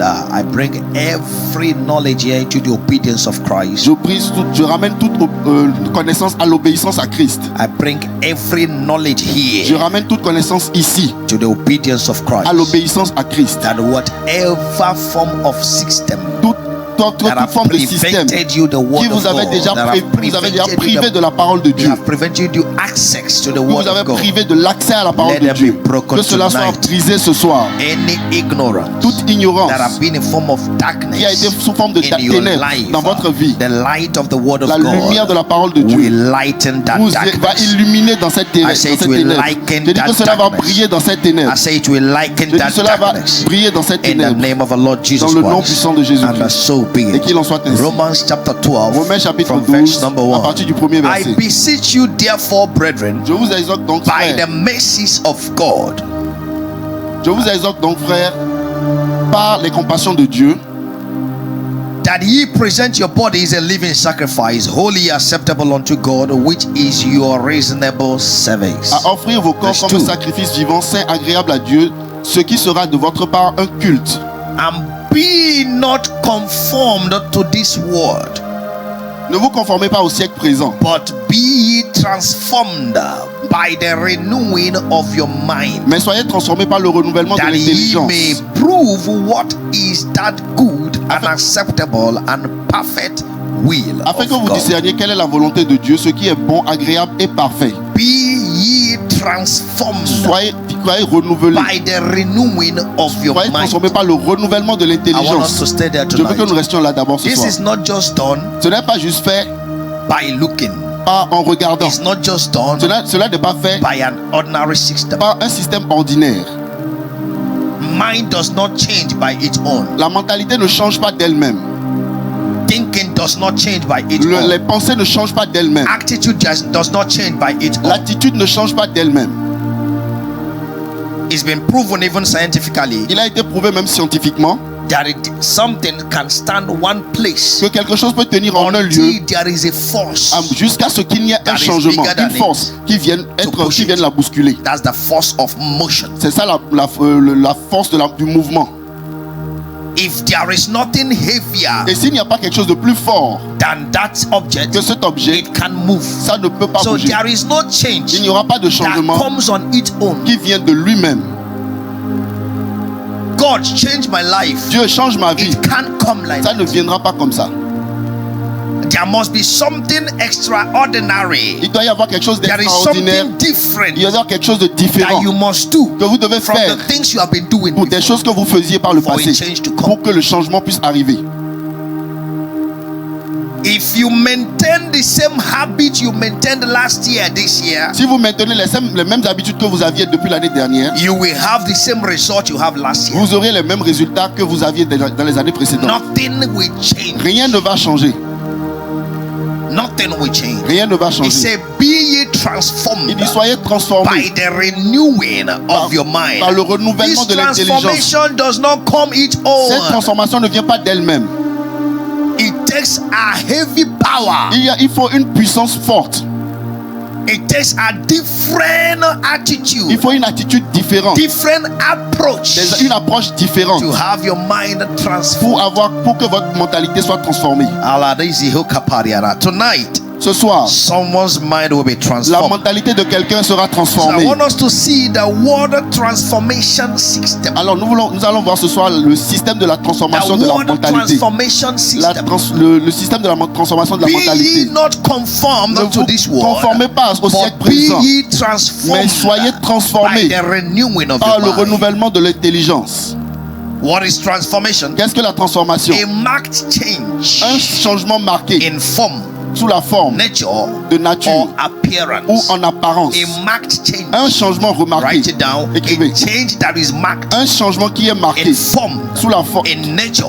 I bring every knowledge here into the obedience of Christ. Je ramène toute connaissance à l'obéissance à Christ. I bring every knowledge here. Je ramène toute connaissance ici to the obedience of Christ. à l'obéissance à Christ. That whatever form of system Toute forme de système qui vous avez déjà privé de la parole de Dieu, access to the vous word avez of God, privé de l'accès à la parole de Dieu, que cela soit brisé ce soir. Any ignorance Toute ignorance that have been in form of darkness qui a été sous forme de in your ténèbres life, dans votre vie, the light of the word of la God lumière de la parole de Dieu will lighten that va darkness. illuminer dans cette ténèbre. I say it will liken Je dis que that cela va darkness. briller dans cette ténèbre. I say it will liken Je dis that que cela va darkness briller dans cette in the ténèbre. name of our Lord Jesus Dans le nom Christ. puissant de Jésus-Christ. And so be Et it. qu'il en soit ainsi. Romans chapter 12 Romains chapitre from 12 verse number à 1. partir du premier I verset. beseech you therefore, brethren, Je vous exhorte donc, by frères, the mercies of God, je vous exhorte donc, frères, par les compassions de Dieu, that ye present your bodies a living sacrifice, holy, acceptable unto God, which is your reasonable service. à offrir vos corps Verse comme un 2. sacrifice vivant, saint, agréable à Dieu, ce qui sera de votre part un culte. And be not conformed to this world, Ne vous conformez pas au siècle présent, but be ye transformed by the renewing of your mind, mais soyez transformés par le renouvellement de that ye l'intelligence, may prove what is that good and acceptable and perfect will afin que of vous God. discerniez quelle est la volonté de Dieu, ce qui est bon, agréable et parfait. Be ye transformed Soyez renouvelés. by the renewing of your Soyez mind. transformés par le renouvellement de I want us l'intelligence. to stay there Je veux que nous tonight. restions là d'abord ce This soir. is not just done Ce n'est pas juste fait by looking. en regardant. It's not just done Cela n'est pas fait by an ordinary system. par un système ordinaire. Mind does not change by its own. La mentalité ne change pas d'elle-même. Thinking does not change by its Les own. pensées ne changent pas d'elles-mêmes. Attitude does not change by its own. L'attitude ne change pas d'elle-même. It's been proven even scientifically Il a été prouvé même scientifiquement that something can stand one place que quelque chose peut tenir en un lieu until there is a force. jusqu'à ce qu'il n'y ait That un is changement, bigger than une force qui vienne push it. la bousculer. That's the force of motion. C'est ça la force du mouvement. If there is nothing heavier Et s'il n'y a pas quelque chose de plus fort than that object, que cet objet, it can move. ça ne peut pas So bouger. there is no change Il n'y aura pas de that changement comes on its own. qui vient de lui-même. God changed my life. Dieu change ma vie. It can't come like Ça that. ne viendra pas comme ça. There must be something extraordinary. Il doit y avoir quelque chose There is d'extraordinaire. something different Il doit y avoir quelque chose de that différent you must do que vous devez from faire the things you have been doing pour des before. choses que vous faisiez par le For a passé change to come. pour que le changement puisse arriver. If you maintain the same habit you maintained last year, this year, Si vous maintenez les mêmes habitudes que vous aviez depuis l'année dernière, you will have the same result you have last year. vous aurez les mêmes résultats que vous aviez dans les années précédentes. Nothing will change. Rien ne va changer. Nothing will change. Rien ne va He changer. said, be ye transformed Il dit soyez transformés by the renewing of your mind. par le renouvellement This de l'intelligence. transformation does not come its Cette own. transformation ne vient pas d'elle-même. It takes a heavy power. Il faut une puissance forte. It takes a different attitude, Il faut une attitude différente, different approach une approche différente to have your mind transformed. pour que votre mentalité soit transformée. Tonight, Ce soir, someone's mind will be la transformed. mentalité de quelqu'un sera So I transformée. want us to see the word transformation system. Alors nous allons voir ce soir le système de la transformation The de la word mentalité. transformation system. Le système de la transformation de la Be mentalité. ye not conformed Ne to vous this world, conformez pas au siècle but be présent, ye mais transformed soyez by transformés the renewing of par le your mind. renouvellement de l'intelligence. What is transformation? Qu'est-ce que la transformation? A marked change Un changement marqué in form, sous la forme nature, de nature or ou appearance. en apparence. A marked change. Un changement remarqué. Write it down. Écrivez. A change that is marked Un changement qui est marqué in form, sous la forme, in nature,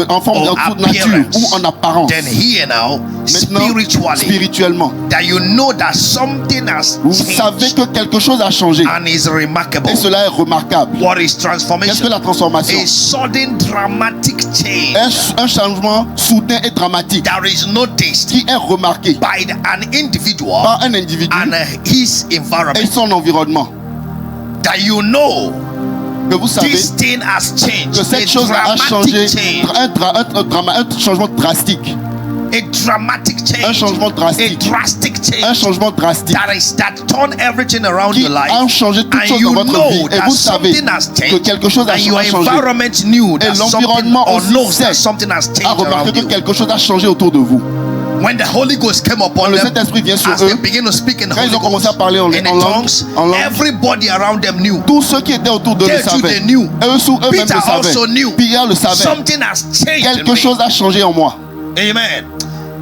en forme or de nature appearance. ou en apparence. Then here now, Maintenant, spiritually, spirituellement, that you know that something has vous savez changed que quelque chose a changé and is remarkable. et cela est remarquable. What is Qu'est-ce que transformation? la transformation? A sudden dramatic change Un changement soudain et dramatique that is noticed qui est remarqué by an individual par un individu and his et environment. son environnement. That you know que vous savez this thing has changed. que cette chose a changé, un changement drastique. A dramatic change. Un changement drastique. A drastic change. Un changement drastique. That turned everything around Qui your life. a changé toute chose dans votre vie. Et vous savez que quelque chose a changé. Et l'environnement aussi a remarqué que quelque chose a changé autour de vous. When the Holy Ghost came upon Quand le them, Saint-Esprit vient sur as eux, they began to speak in quand Holy ils ont commencé à parler en Ghost, in langue, everybody around them knew. Tous ceux qui étaient autour d'eux le savaient. They knew. Eux-mêmes Peter le savaient. also knew. Pierre le savait. Something has changed. Quelque chose a changé en moi. Amen.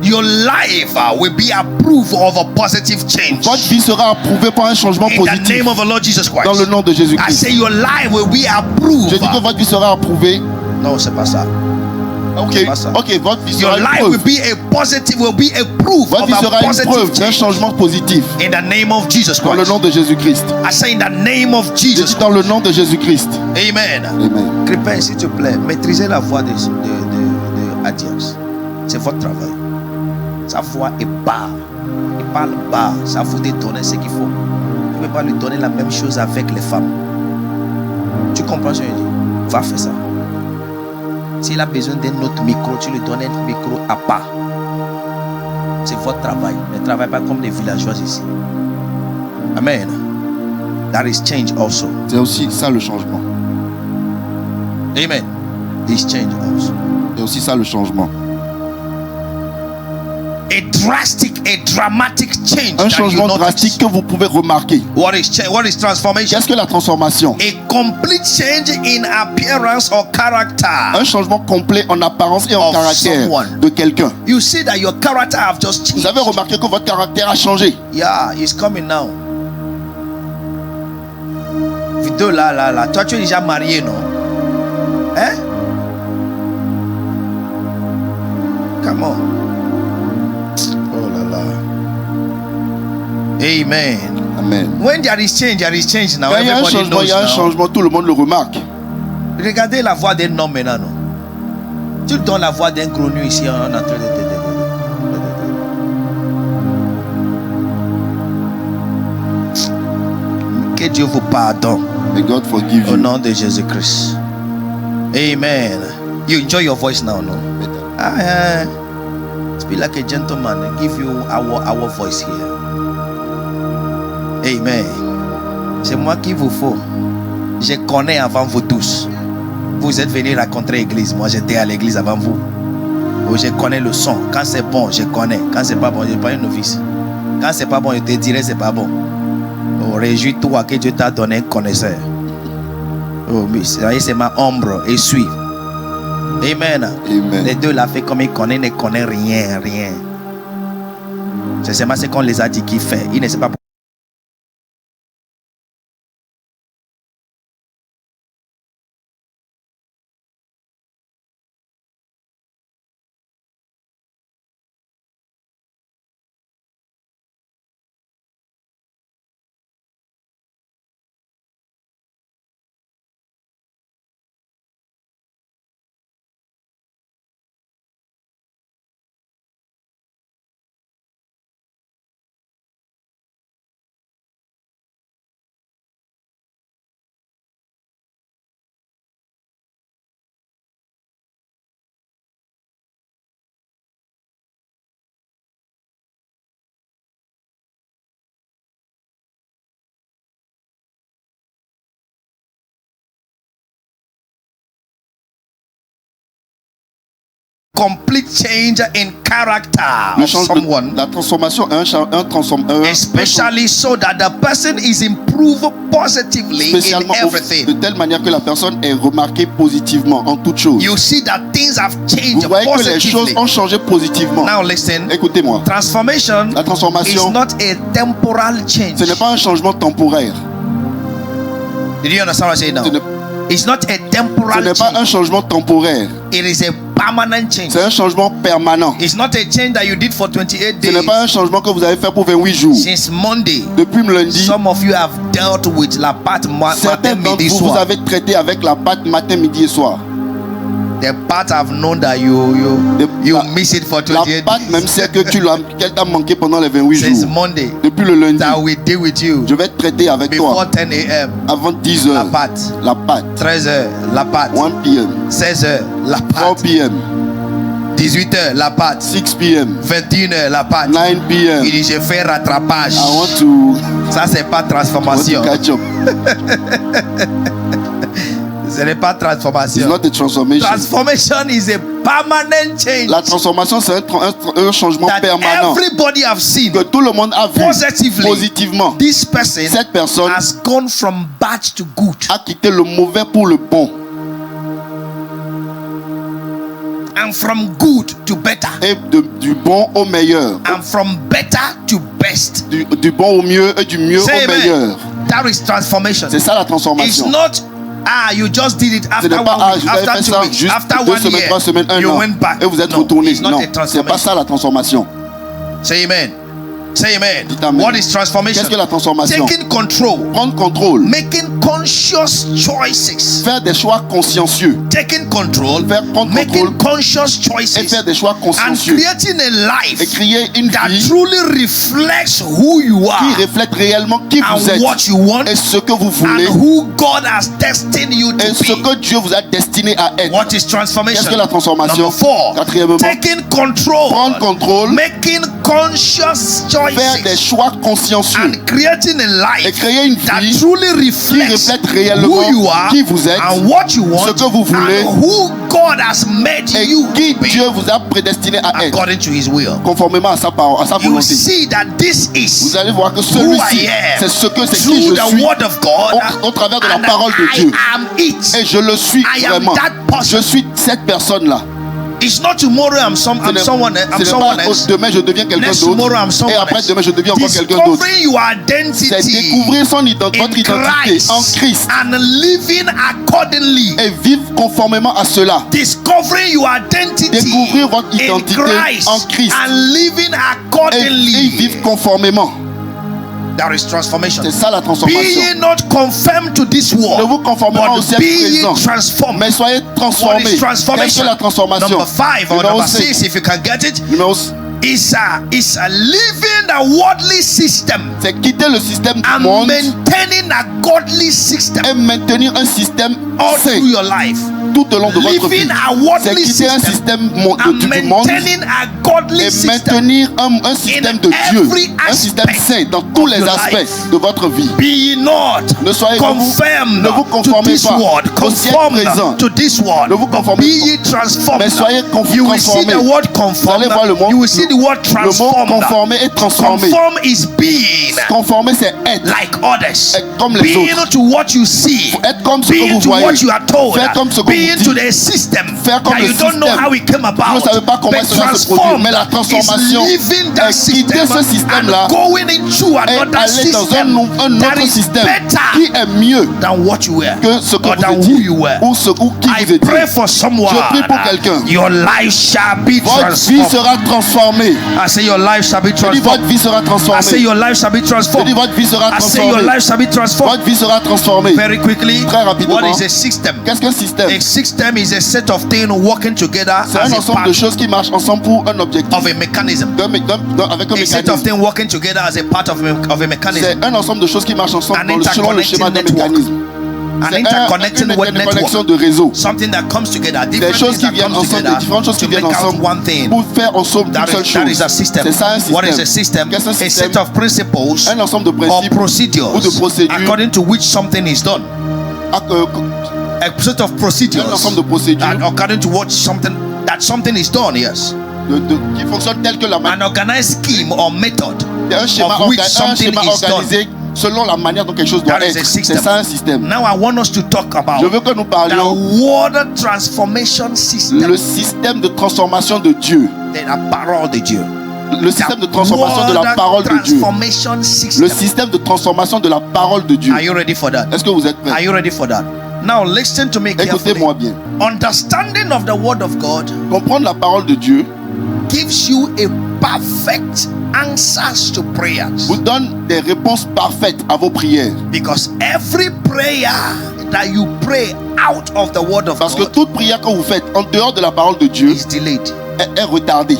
Your life will be approved of a positive change. Votre vie sera approuvée par un changement positif. In the name of the Lord Jesus Christ. Dans le nom de I Jésus-Christ. say your life will be approved. Je dis que votre vie sera approuvée. Non, c'est pas ça. Ok, votre vie Your sera life une will preuve. be a positive, will be a proof Votre of vie a sera une positive preuve d'un change. changement positif. In the name of Jesus Dans le Christ. nom de Jésus-Christ. I say in the name of Je Jesus. dis dans le nom de Jésus-Christ. Amen. Amen. Crépin, s'il te plaît, maîtrisez la voix de Adias. C'est votre travail. Sa voix est bas. Il parle bas. Ça vous détonne ce qu'il faut. Tu ne peux pas lui donner la même chose avec les femmes. Tu comprends ce que je dis? Va faire ça. S'il a besoin d'un autre micro, tu lui donnes un micro à part. C'est votre travail. Ne travaillez pas comme des villageois ici. Amen. That is change also. C'est aussi ça le changement. Amen. It's change also. C'est aussi ça le changement. A dramatic change. Un changement drastique que vous pouvez remarquer. What is transformation? Qu'est-ce que la transformation? A complete change in appearance or character. Un changement complet en apparence et en caractère de quelqu'un. You see that your character have just changed. Vous avez remarqué que votre caractère a changé. Yeah, it's coming now. Vidéo là. Toi, tu es déjà marié, non? Hein? Come on. Oh là là. Amen. Amen. When there is change now. Quand il y a un changement, il y a un changement, tout le monde le remarque. Regardez la voix d'un homme maintenant, non? Tu donnes la voix d'un gros nu ici en train de... Que Dieu vous pardonne. May God forgive you. Au nom de Jésus-Christ. Amen. You enjoy your voice now, no? Speak like a gentleman and give you our voice here. Amen. C'est moi qui vous faut. Je connais avant vous tous. Vous êtes venus rencontrer l'église. Moi, j'étais à l'église avant vous. Je connais le son. Quand c'est bon, je connais. Quand c'est pas bon, je ne suis pas un novice. Quand c'est pas bon, je te dirai c'est pas bon. Oh, réjouis-toi que Dieu t'a donné un connaisseur. Oh, c'est ma ombre et suis. Amen. Amen. Les deux l'a fait comme il connaît, ne connaît rien. C'est seulement ce qu'on les a dit qu'il fait. Il ne sait pas. Complete change in character of someone. La transformation, especially so that the person is improved positively in everything. De telle manière que la personne est remarquée positivement en toute chose. You see that things have changed. Vous voyez que les choses ont changé positivement. Now listen. Écoutez-moi. La transformation is not a temporal change. Ce n'est pas un changement temporaire. Did you understand what I'm saying now? It's not a temporal change. Ce n'est pas un changement temporaire. It is a permanent change. C'est un changement permanent. It's not a change that you did for 28 days. Ce n'est pas un changement que vous avez fait pour 28 jours. Since Monday. Depuis lundi. Some of you have dealt with la pâte matin, midi, soir. Vous avez traité avec la pâte matin, midi et soir. The part I've known that you miss it for 28 days. La part même c'est que qu'elle t'a manqué pendant les 28 jours. Since Monday. Depuis le lundi. That we deal with you. Je vais te traiter avec Before toi. 10 a.m. Avant 10 heures. La pâte. 13h. La pâte. 1 p.m. 16h. La pâte. 4 p.m. 18h. La pâte. 6 p.m. 21h. La pâte. 9 p.m. Il dit je fais rattrapage. I want to. Ça c'est pas transformation. Catch up. Ce n'est pas transformation. It's not a transformation. Transformation is a permanent change. La transformation c'est un changement permanent. Everybody have seen. Que tout le monde a vu positivement. This person, cette personne has gone from bad to good. A quitté le mauvais pour le bon. And from good to better. Et du bon au meilleur. And from better to best. Du bon au mieux et du mieux au meilleur. That is transformation. C'est ça la transformation. It's not you just did it after 1 week, after 2 weeks, after 1 year, 3 semaines, 1 you an, went back. Et vous êtes retourné. Non, c'est pas ça la transformation. Say amen. Say amen. Amen. What is transformation? Qu'est-ce que la transformation? Taking control. Prendre contrôle. Making conscious choices. Faire des choix consciencieux. Taking control. Prendre making conscious choices. Et faire des choix consciencieux. And creating a life. Et créer une that vie truly reflects who you are. Qui reflète réellement qui vous êtes. What you want. Et ce que vous voulez. And who God has destined you to et ce que Dieu vous a destiné à être. What is transformation? Qu'est-ce que la transformation? Number 4. Quatrièmement. Taking control. Prendre contrôle. Making conscious choices. Faire des choix consciencieux. And creating a life. Et créer une that vie truly reflects qui reflète réellement who you are, qui vous êtes. And what you want. Ce que vous voulez. And who God has made et you qui be. Dieu vous a prédestiné à être. According to His will. Conformément à sa parole, à sa volonté. You see that this is vous allez voir que celui-ci, c'est ce que c'est qui je suis. Word of God, au travers de la parole de Dieu. Et je le suis vraiment. Je suis cette personne-là. It's not tomorrow I'm someone else. Demain je deviens quelqu'un d'autre. Et après demain je deviens encore quelqu'un d'autre. C'est découvrir votre identité en Christ. And living accordingly. Et vivre conformément à cela. Discovering your identity. Découvrir votre identité en Christ. And living accordingly. Et vivre conformément. That is transformation. C'est ça la transformation. Be ye not conformed to this world. Ne vous conformez pas au siècle présent. Mais soyez transformés. Qu'est-ce que la transformation? Number 5 or number 6, if you can get it. Is a living a worldly system. C'est quitter le système du and monde. Maintaining a godly system. Et maintenir un système all through your life. Tout au long de votre vie. C'est quitter un système du monde et maintenir un système de Dieu, un système saint dans tous les aspects de votre vie. Ne soyez pas ne vous conformez pas au siècle présent. Ne vous conformez pas, mais soyez conformés. Vous allez voir le mot conformer et transformer. Conformer c'est être comme les autres. Être comme ce que vous voyez. Faire comme ce que vous dites. Into the system faire comme that you don't know how it came about. Vous ne savez pas comment cela se produit, mais la transformation est quitter ce système-là et aller dans un autre système qui est mieux que ce que vous étiez ou qui vous étiez. Je prie pour quelqu'un. Votre vie sera transformée. I say your life shall be transformed. Votre vie sera transformée. I say your life shall be transformed. Votre vie sera transformée. I say your life shall be transformed. Votre vie sera transformée. Very quickly. Très rapidement. What is a system? Qu'est-ce qu'un système? A system is a set of things working together. C'est un ensemble de choses qui marchent ensemble pour un objectif. Of a mechanism. Avec un mécanisme. A set of things working together as a part of a mechanism. C'est un ensemble de choses qui marchent ensemble selon le schéma d'un mécanisme. An interconnecting network de réseau. Something that comes together. Des choses qui viennent ensemble, différentes choses qui viennent ensemble pour faire ensemble une seule chose. C'est ça un système. What is a system? Qu'est-ce qu'un système? A set of principles un ensemble de principes or procedures ou de procédures according to which something is done. A set of procedures. Un ensemble de procédures according to what something is done. Yes. Qui fonctionne tel que la An organized scheme or method. Un schéma organisé selon la manière dont quelque chose doit être. C'est ça un système. Now I want us to talk about je veux que nous parlions the word transformation system. Le système de transformation de Dieu. La parole de Dieu. Le système de transformation de la parole de Dieu. Le système de transformation de la parole de Dieu. Are you ready for that? Est-ce que vous êtes prêts? Are you ready for that? Now listen to me carefully. Écoutez-moi bien. Understanding of the word of God. Comprendre la parole de Dieu gives you a perfect answers to prayers. Vous donne des réponses parfaites à vos prières. Because every prayer that you pray out of the word of Parce que God toute prière que vous faites en dehors de la parole de Dieu is delayed. est retardée.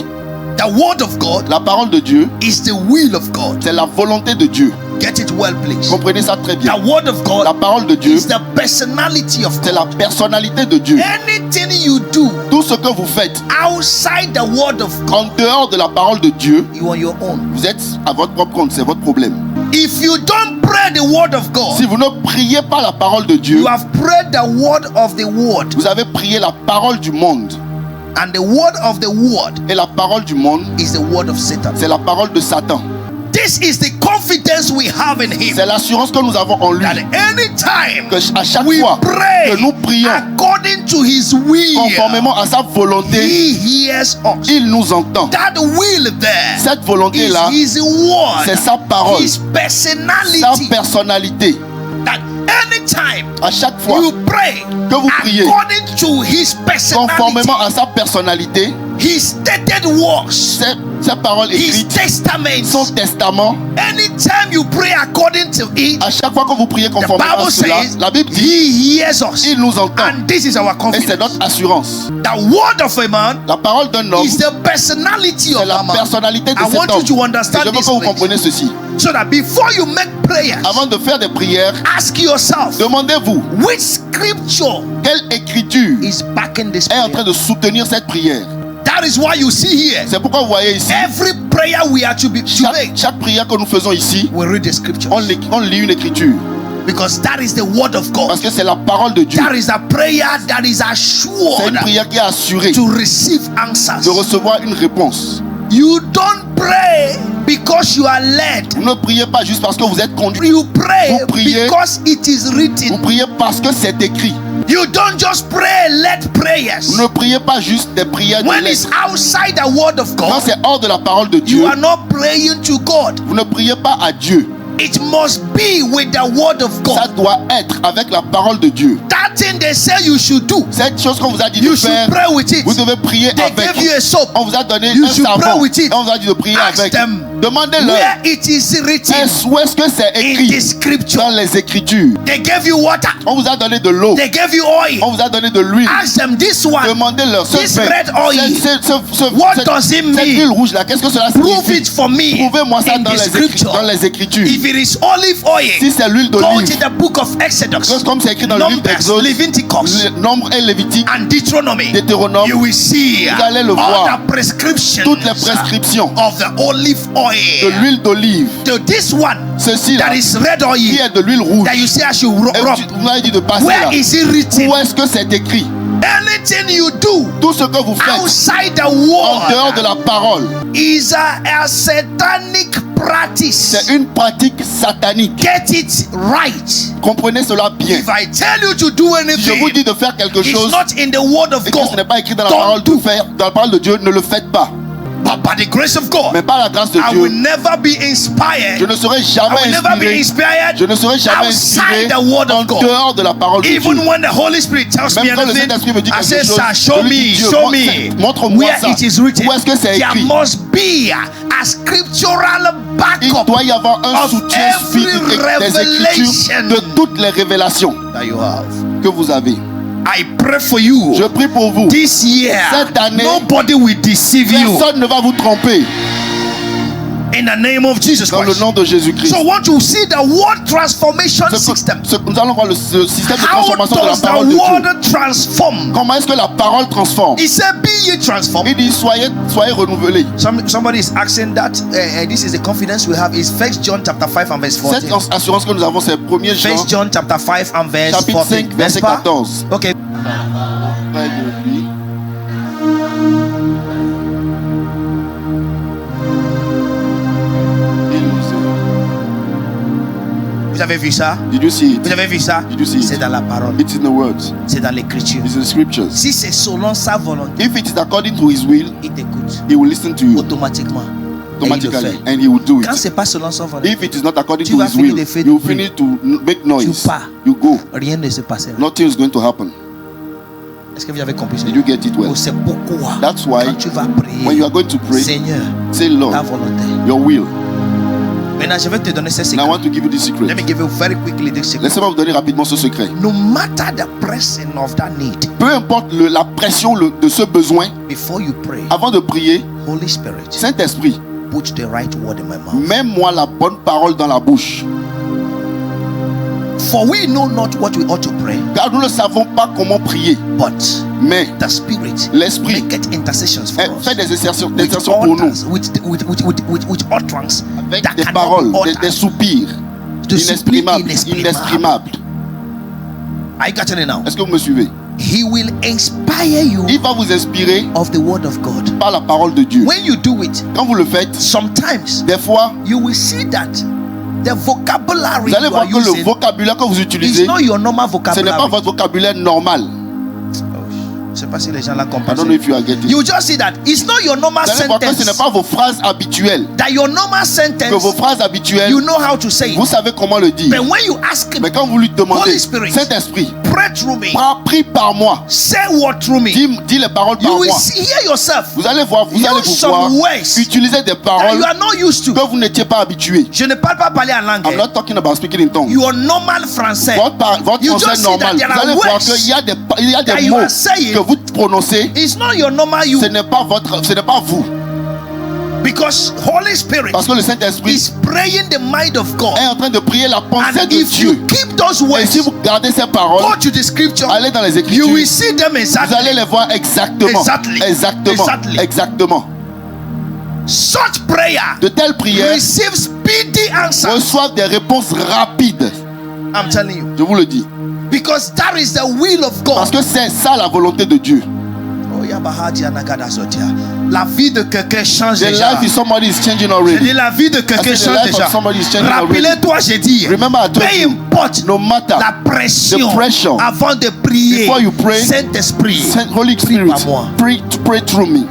The word of God La parole de Dieu, is the will of God. c'est la volonté de Dieu. Get it well, please. Comprenez ça très bien. The word of La God parole de Dieu, is the personality of c'est la God. personnalité de Dieu. Anything you do Tout ce que vous faites outside the word of God, en dehors de la parole de Dieu, you on your own. vous êtes à votre propre compte, c'est votre problème. If you don't pray the word of Si God, vous ne priez pas la parole de Dieu, you have prayed the word of the word, vous avez prié la parole du monde. and the word of the word Et la parole du monde, is the word of Satan. c'est la parole de Satan. This is the confidence we have in him. C'est l'assurance que nous avons en lui. That anytime Que à chaque we fois pray que nous prions according to his will, conformément à sa volonté, he hears us. il nous entend. That will there Cette volonté-là, is his word, c'est sa parole, his personality. sa personnalité. That anytime À chaque fois you pray que vous priez according to his personality, conformément à sa personnalité, his stated works, sa parole his écrite, testament, son testament, anytime you pray according to it, à chaque fois que vous priez the conformément à Bible cela, says la Bible dit, he hears us. il nous entend. And this is our Et c'est confidence. notre assurance. The word of a man La parole d'un homme, is the personality c'est of la a man. personnalité de I cet want you homme. to Et understand je veux this, que vous please. compreniez ceci. So that before you make prayers, Avant de faire des prières, ask yourself, demandez-vous which scripture quelle écriture is backing this est en prayer? train de soutenir cette prière. That is why you see here, C'est pourquoi vous voyez ici, every prayer we are to make, chaque prière que nous faisons ici, we read the scriptures. on lit une écriture. Because that is the word of God. Parce que c'est la parole de Dieu. That is a prayer that is C'est assured une prière qui est assurée to receive answers. de recevoir une réponse. You don't pray because you are led. Vous ne priez pas juste parce que vous êtes conduit. You pray Vous priez. because it is Vous written. priez parce que c'est écrit. You don't just pray led prayers. Vous ne priez pas juste des prières de When it's lettres. outside the word of Quand God, c'est hors de la parole de you Dieu, are not praying to God. vous ne priez pas à Dieu. It must be with the word of Ça God. doit être avec la parole de Dieu. That thing they say you should do, Cette chose qu'on vous a dit de you should faire, pray with it. vous devez prier They avec. gave you a soap. On vous a donné You un should pray savon. with it. Et on vous a dit de prier Ask avec. them Demandez-leur. where it is written Où est-ce que c'est in écrit the scripture. dans les Écritures? They gave you water. On vous a donné de l'eau. They gave you oil. On vous a donné de l'huile. Ask them this one. Demandez-leur. This red oil, what does it cette mean? huile rouge là, qu'est-ce que cela Prove signifie? it for me Prouvez-moi ça in dans the les, scripture. dans les Écritures. If it is olive oil, Si c'est l'huile go d'olive, to the book of Exodus, comme c'est écrit dans le livre Numbers, d'Exode, Leviticus, Nombre et Lévitique, and Deuteronomy, Deutéronome, you will see vous allez le all voir. the prescriptions Toutes les prescriptions of the olive de oil. l'huile d'olive. To this one Ceci là, that is red qui oil est de l'huile rouge. that you say I should Et rub. vous m'avez dit de passer Where là. is it written? Où est-ce que c'est écrit? Anything you do Tout ce que vous faites outside the en dehors de word la parole, is a satanic practice. c'est une pratique satanique. Get it right. Comprenez cela bien. If I tell you to do Si je vous anything, dis de faire quelque it's chose not in the word of et que ce n'est God. pas écrit dans la Don't parole do. de faire, dans la parole de Dieu, ne le faites pas. But by the grace of God, Mais par la grâce de I will Dieu, never be je inspired. ne serai I jamais will never be inspiré. Je inspired ne serai jamais inspiré outside the word en of God. dehors de la parole de Dieu. Even when the Holy Spirit tells me Même quand le anything, Saint-Esprit me dit I quelque say, chose, sir, show je lui me, dis, Dieu, show me montre-moi where ça. it is written. Où est-ce que c'est There écrit? must be a scriptural Il backup doit y avoir un of soutien every des Écritures, revelation de toutes les révélations that you have. que vous avez. I pray for you. Je prie pour vous. This year, Cette année, nobody will deceive you. Personne ne va vous tromper In the name of Jesus dans le Christ. nom de Jésus-Christ. So, want to see the word transformation system. Nous allons voir le système de How transformation de la does parole the de Dieu. word transform? Comment est-ce que la parole transforme? He said, "Be ye transformed." Il dit soyez renouvelés. Somebody is asking that. This is the confidence we have. Is 1 John chapter 5 and verse 14. Cette assurance que nous avons, c'est 1er Jean, 1 John chapter 5 and verse chapitre 14. 5, verset 14. Okay. Près de lui. Vous avez vu ça? Did you see it? Vous avez vu ça? Did you see it? C'est dans la parole. It's in the words. C'est dans l'écriture. It's in the scriptures. Si c'est selon sa volonté, If it is according to his will, il t'écoute he will listen to you automatiquement. Et il le automatically fait. and he will do Quand it. c'est pas selon son volonté, If it is not according Tu to vas his finir will, de faire you du finish to make noise. Tu pars. You go. rien ne se passera. Nothing is going to happen. Est-ce que vous avez compris ça? Did you get it well? Oh, c'est pourquoi That's why quand tu vas prier, when you are going to pray, Seigneur, say, ta Lord, volonté. your will. Mais Maintenant, je vais te donner ce Now I secret. want to give you this secret. Let me give you very quickly this secret. Laissez-moi vous donner rapidement ce secret. No matter the pressing of that need, Peu importe la pression de ce besoin, before you pray, avant de prier, Holy Spirit, Saint-Esprit, put the right word in my mouth. mets-moi la bonne parole dans la bouche. For we know not what we ought to pray, Car nous ne savons pas comment prier. but Mais the Spirit l'Esprit maketh intercessions for us. fait des exercices With pour nous. utterance, with utterance Avec that des cannot paroles, be uttered. des soupirs The soupirs inexprimables. inexprimables. Are you getting it now? Est-ce que vous me suivez? He will inspire you Il va vous inspirer of the word of God. par la parole de Dieu. When you do it, Quand vous le faites, sometimes des fois, you will see that the vocabulary vous allez you are voir que le using vocabulaire que vous is utilisez, not your normal ce n'est vocabulary. pas votre vocabulaire normal. Je sais pas si les gens la I comprennent. don't know if you are getting. You just see that it's not your normal Vous allez voir que ce n'est sentence. pas vos phrases habituelles. That your normal Que vos sentence, phrases habituelles, you know how to say vous it. savez comment le dire. But when you ask him, Mais quand vous lui demandez, Holy Spirit, Saint-Esprit, pray through me, prie par moi, say what through me, dis les paroles you par will moi. hear yourself. Vous allez voir, vous Use allez vous some voir words utiliser des That paroles you are not used to. que vous n'étiez pas habitué. Je ne parle pas parler en langue. I'm not talking about speaking in tongues. Your normal français. Votre You français just see that normal, there vous are allez voir words qu'il y a that des you mots are saying. que vous prononcez. It's not your normal you. Ce n'est pas vous. Because Holy Spirit Parce que le Saint-Esprit is praying the mind of God. est en train de prier la pensée And de if Dieu. you keep those Et si words, vous gardez ces paroles, go to the scripture, allez dans les you Écritures, will see them vous exactly. allez les voir exactement. Exactement. Such prayer De telles prières receive speedy answers. reçoivent des réponses rapides. I'm telling you. Je vous le dis. Because that is the will of Parce God. que c'est ça la volonté de Dieu. Oh, Yabahadia Nagada Sotia. La vie de quelqu'un change The déjà. life of somebody is changing J'ai already. dit la vie de quelqu'un I said the change life of déjà. somebody is changing Rappelez-toi, j'ai dit. Remember I told Peu you, importe no matter la pression the pressure, avant de prier. before you pray, Saint-Esprit, Holy Spirit, par moi. pray through me.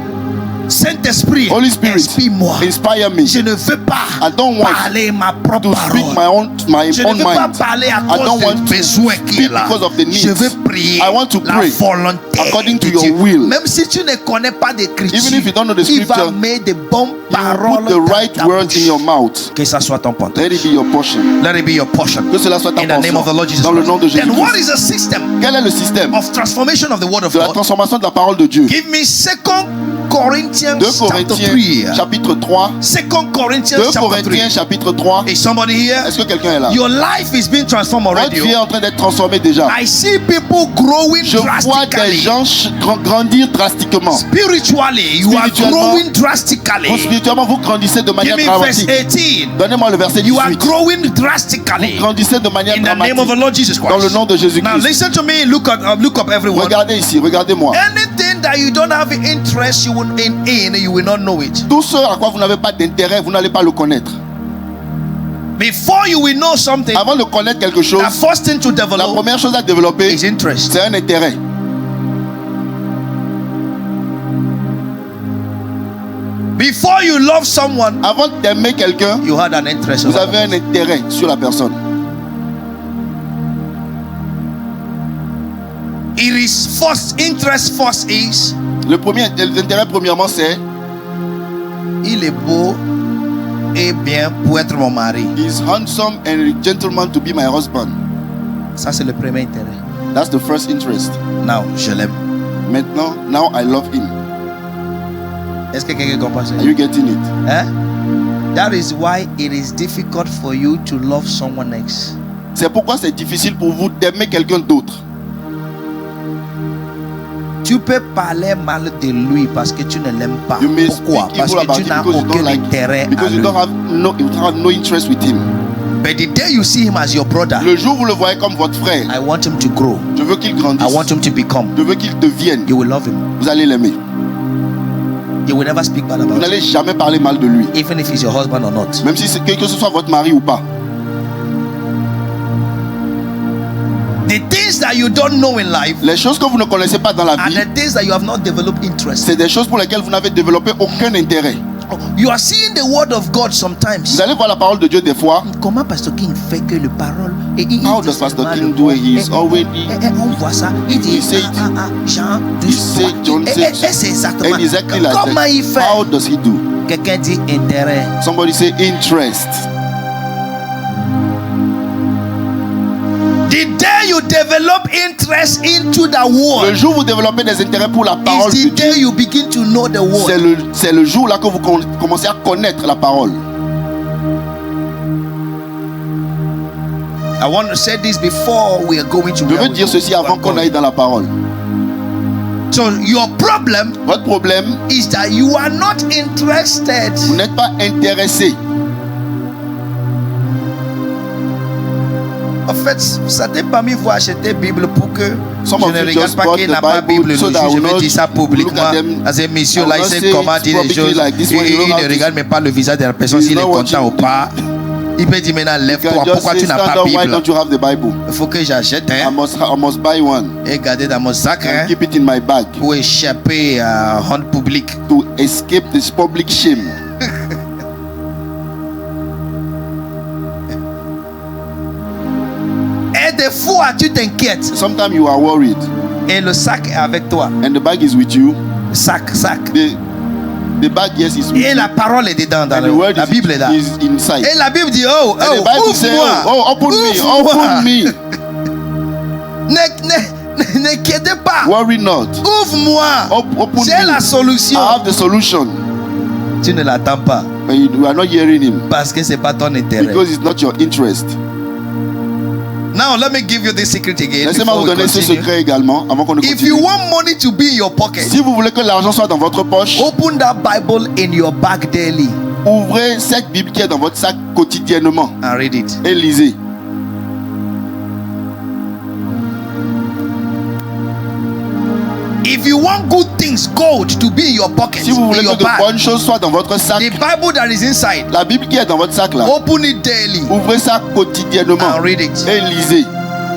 Saint-Esprit, Holy Spirit, inspire-moi. inspire me. Je ne veux pas I don't want parler ma propre to speak parole. my Je ne own veux pas mind. parler à I don't cause want du to besoin qui est speak là. because of the needs. Je veux prier I want to la pray volonté according to de your Dieu. will. Même si tu ne connais pas d'écriture, Even if you don't know the il va scripture, mettre de bonnes You paroles put the dans right ta words bouche. in your mouth. Que ça soit ton pantalon. Let it be your portion. Let it be your portion. Que cela soit ta In the name of the Lord portion. Jesus Dans le nom de Christ. Jésus. Then what is the system Quel est le système of transformation of the word of de la God? transformation de la parole de Dieu? Give me 2 Corinthians 2 chapter 3. Corinthiens chapitre 3. 2 Corinthians 2 chapter Corinthiens 3. chapitre 3. Is somebody here? Est-ce que quelqu'un est là? Your life is being transformed Votre already. vie est en train d'être transformée déjà. I see people growing Je vois des drastically. gens grandir drastiquement. Spiritually, you are Spirituellement, growing drastically. Spirituellement, vous grandissez de Give manière me verse dramatique. 18. Donnez-moi le verset You are 18. growing drastically. Grandissez de manière In the name of the dramatique. Lord Jesus Dans le Christ. nom de Now Jésus-Christ. listen to me. Look up everyone. Regardez ici, regardez-moi. Anything that you don't have interest you will not know it. Tout ce à quoi vous n'avez pas d'intérêt, vous n'allez pas le connaître. Before you will know something, Avant de connaître quelque chose, the first thing to la develop première chose à développer, is interest. c'est un intérêt. Before you love someone, Avant d'aimer quelqu'un, you had an interest. vous over avez un intérêt sur la personne. It is first interest. First is L'intérêt premièrement, c'est il est beau et bien pour être mon mari. he's handsome and a gentleman to be my husband. Ça c'est le premier intérêt. That's the first interest. Now je l'aime. Maintenant, now I love him. Est-ce que quelqu'un comprend ça? Are you getting it? Hein? That is why it is difficult for you to love someone else. C'est pourquoi c'est difficile pour vous d'aimer quelqu'un d'autre. Tu peux parler mal de lui parce que tu ne l'aimes pas. You may Pourquoi? speak Parce evil que about tu him n'as because you aucun don't like intérêt à because lui. you don't have no interest with him. But the day you see him as your brother, Le jour où vous le voyez comme votre frère, I want him to grow. je veux qu'il grandisse. I want him to become. Je veux qu'il devienne. You will love him. Vous allez l'aimer. You will never speak bad Vous about him, n'allez jamais parler mal de lui. even if he's your husband or not. Même si que ce soit votre mari ou pas. The things that you don't know in life Les choses que vous ne connaissez pas dans la and vie, the things that you have not developed interest. c'est des choses pour lesquelles vous n'avez développé aucun intérêt. You are seeing the word of God sometimes. Vous allez voir la parole de Dieu des fois. Comment Pastor King fait que le parole How does Pastor King do it? He is already. On voit ça. Il dit He said, Jean He said, John said, c'est exactement. and exactly like Comment that. il fait? How does he do? Quelqu'un dit intérêt. Somebody say interest. you develop interest into the word, le jour où vous développez des intérêts pour la parole is de the Dieu, day you begin to know the word. c'est le jour là que vous commencez à connaître la parole. I want to say this before we are going to. Je veux dire ceci avant qu'on aille dans la parole. So your problem, votre problème, is that you are not interested. Vous n'êtes pas intéressé. En fait, certains parmi vous achetez Bible pour que je ne regarde pas qu'il n'a pas Bible. Je vais dire ça publiquement. À ces messieurs là, ils savent comment dire les choses. Ils ne regardent même pas le visage de la personne s'il est content ou pas. Il peut dire maintenant lève-toi. Pourquoi tu n'as pas Bible? Il faut que j'achète. I must buy one. Et garder dans mon sac. Keep it in my bag. Pour échapper à honte publique. To escape this public shame. Et des fois tu t'inquiètes. Sometimes you are worried. Et le sac est avec toi. And the bag is with you. Sac. The bag, yes, is with et la parole est dedans dans la Bible est là. Inside. Et la Bible dit ouvre-moi. Open me. N'inquiétez pas. Worry not. Ouvre-moi. J'ai la solution. I have the solution. Tu ne l'attends pas. You are not hearing him. Parce que c'est pas ton intérêt. Because it's not your interest. Now let me give you this secret again. Laissez-moi vous donner ce secret également avant qu'on ne continue. If you want money to be in your pocket, si vous voulez que l'argent soit dans votre poche, open that Bible in your bag daily. Ouvrez cette Bible qui est dans votre sac quotidiennement. And read it. Et lisez. If you want good things, gold to be in your pocket, si vous voulez que de bag, bonnes choses soient dans votre sac, the Bible that is inside, la Bible qui est dans votre sac là, open it daily. Ouvrez ça quotidiennement. And read it. Et lisez.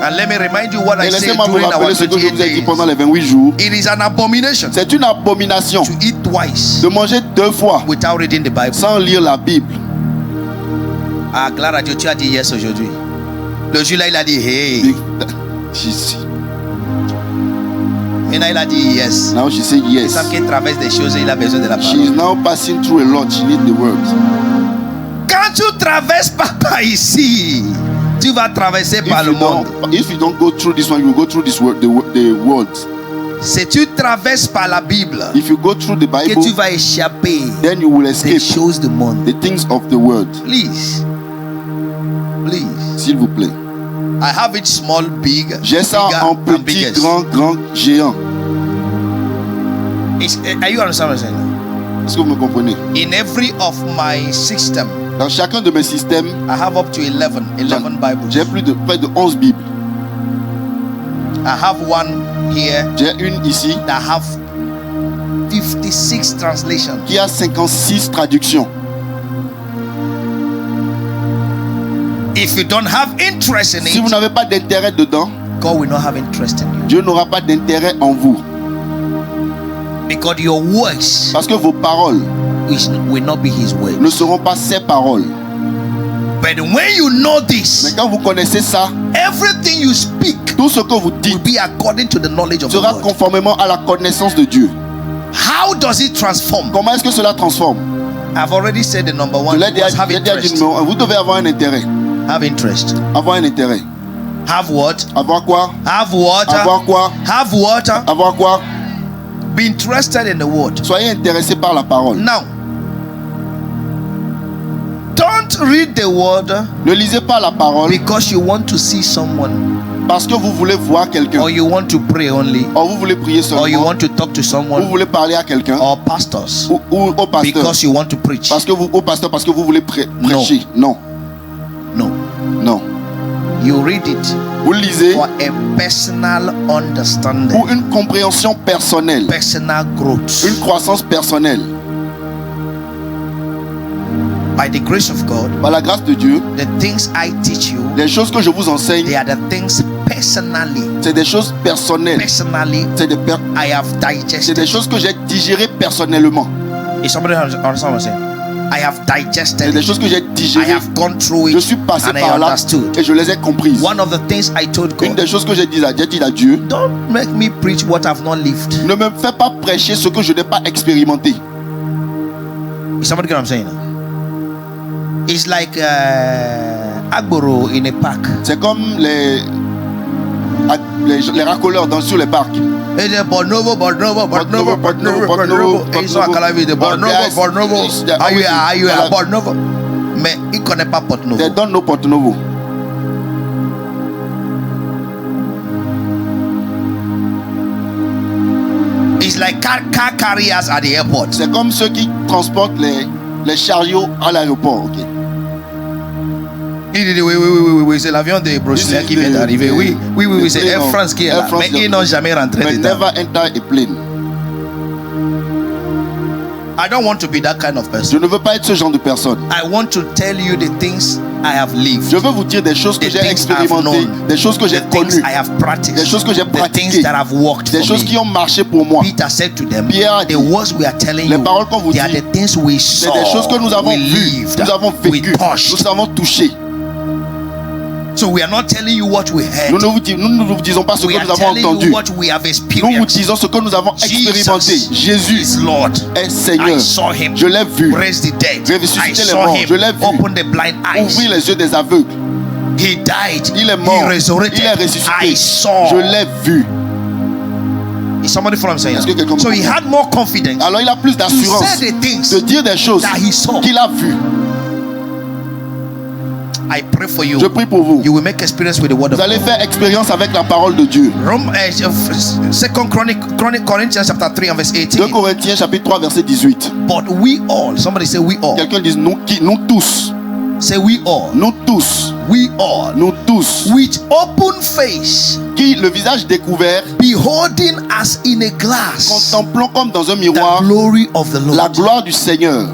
And let me remind you what I said laissez-moi vous during rappeler our ce que je 28 vous ai dit days. pendant les 28 jours. It is an abomination C'est une abomination to eat twice de manger 2 fois without reading the Bible. sans lire la Bible. Ah, Gloire à Dieu, tu as dit yes aujourd'hui. Le jour là, il a dit hey. Maintenant, il a dit yes. Now she said yes. Il sait qu'il traverse des choses et il a besoin de la parole. She is now passing through a lot. She needs the word. Quand tu traverses pas par ici, tu vas traverser par le monde. If you don't go through this one, you will go through this word, the words. Si tu traverses par la Bible, if you go through the Bible, que tu vas échapper then you will escape des choses du monde. The things of the world. Please. S'il vous plaît. I have it small, big. J'ai ça en petit, grand, géant. Are you understand what I'm saying? Est-ce que vous me comprenez? In every of my system, dans chacun de mes systèmes, I have up to 11 Bibles. J'ai près de 11 Bibles. I have one here. J'ai une ici. That have 56 translations. Qui a 56 traductions. If you don't have interest in it, si vous n'avez pas d'intérêt dedans, God will not have interest in you. Dieu n'aura pas d'intérêt en vous. Because your words, parce que vos paroles will not be His words. Ne seront pas ses paroles. But when you know this, mais quand vous connaissez ça, everything you speak, tout ce que vous dites, will be according to the knowledge of sera God. Conformément à la connaissance de Dieu. How does it transform? Comment est-ce que cela transforme? I've already said the number one. Vous devez avoir un intérêt. Have interest. Avoir un intérêt. Have what? Avoir quoi? Have what? Avoir quoi? Have what? Avoir quoi? Be interested in the word. Soyez intéressé par la parole. Now, don't read the word. Ne lisez pas la parole. Because you want to see someone. Parce que vous voulez voir quelqu'un. Or you want to pray only. Or vous voulez prier seulement. Or you want to talk to someone. Vous voulez parler à quelqu'un. Or pastors. Ou au pasteur. Because you want to preach. Parce que au pasteur parce que vous voulez prêcher. Non. Non. Non. You read it. Vous lisez for a personal understanding. Pour une compréhension personnelle. Personal growth. Une croissance personnelle. By the grace of God, par la grâce de Dieu, the things I teach you, les choses que je vous enseigne, they are the things personally. C'est des choses personnelles. Personally, I have digested. C'est des choses que j'ai digérées personnellement. Is somebody understand what I'm saying? I have digested. C'est des choses que j'ai digérées. I have gone through it. Je suis passé par là et je les ai comprises. One of the things I told God. Une des choses que j'ai dit à Dieu. Don't make me preach what I've not lived. Ne me fais pas prêcher ce que je n'ai pas expérimenté. Is somebody get what I'm saying? It's like Agboro in a park. C'est comme les les racoleurs sur les parcs. Et ils sont à Calavi de Bornovo. Mais ils ne connaissent pas Porto Novo. They don't know Porto Novo. It's like car carriers at the airport. C'est comme ceux qui transportent les chariots à l'aéroport. Okay. Oui, c'est l'avion de Brosnia qui vient d'arriver. Oui, c'est Air France qui est là. Mais ils n'ont jamais rentré dedans. Never enter a plane. I don't want to be that kind of person. Je ne veux pas être ce genre de personne. I want to tell you the things I have lived. Je veux vous dire des choses que j'ai expérimentées, des choses que j'ai connues, des choses que j'ai pratiquées, des choses qui ont marché pour moi. Peter said to them, Pierre a dit, the words we are telling les you, paroles qu'on vous dit, they are the things we saw, c'est des choses que nous avons vues, nous avons vécues, nous avons touché. So we are not telling you what we heard. Nous ne vous disons pas ce que nous avons entendu. Nous vous disons ce que nous avons expérimenté. Jésus est Seigneur. Je l'ai vu. J'ai ressuscité les morts. Je l'ai vu. Ouvrir les yeux des aveugles. Il est mort. Il est ressuscité. Je l'ai vu. Is somebody from saying? So he had more confidence. Alors il a plus d'assurance de dire des choses qu'il a vues. I pray for you. Je prie pour vous. You will make experience with the word of God. Vous allez faire expérience avec la parole de Dieu. 2 Corinthians chapter 3 and verse 18. 2 Corinthiens chapitre 3 verset 18. But we all, somebody say we all. Quelqu'un dit nous tous. Say we all. Nous tous. We all. Nous tous. With open face. Qui le visage découvert. Beholding as in a glass. Contemplant comme dans un miroir. The glory of the Lord. La gloire du Seigneur.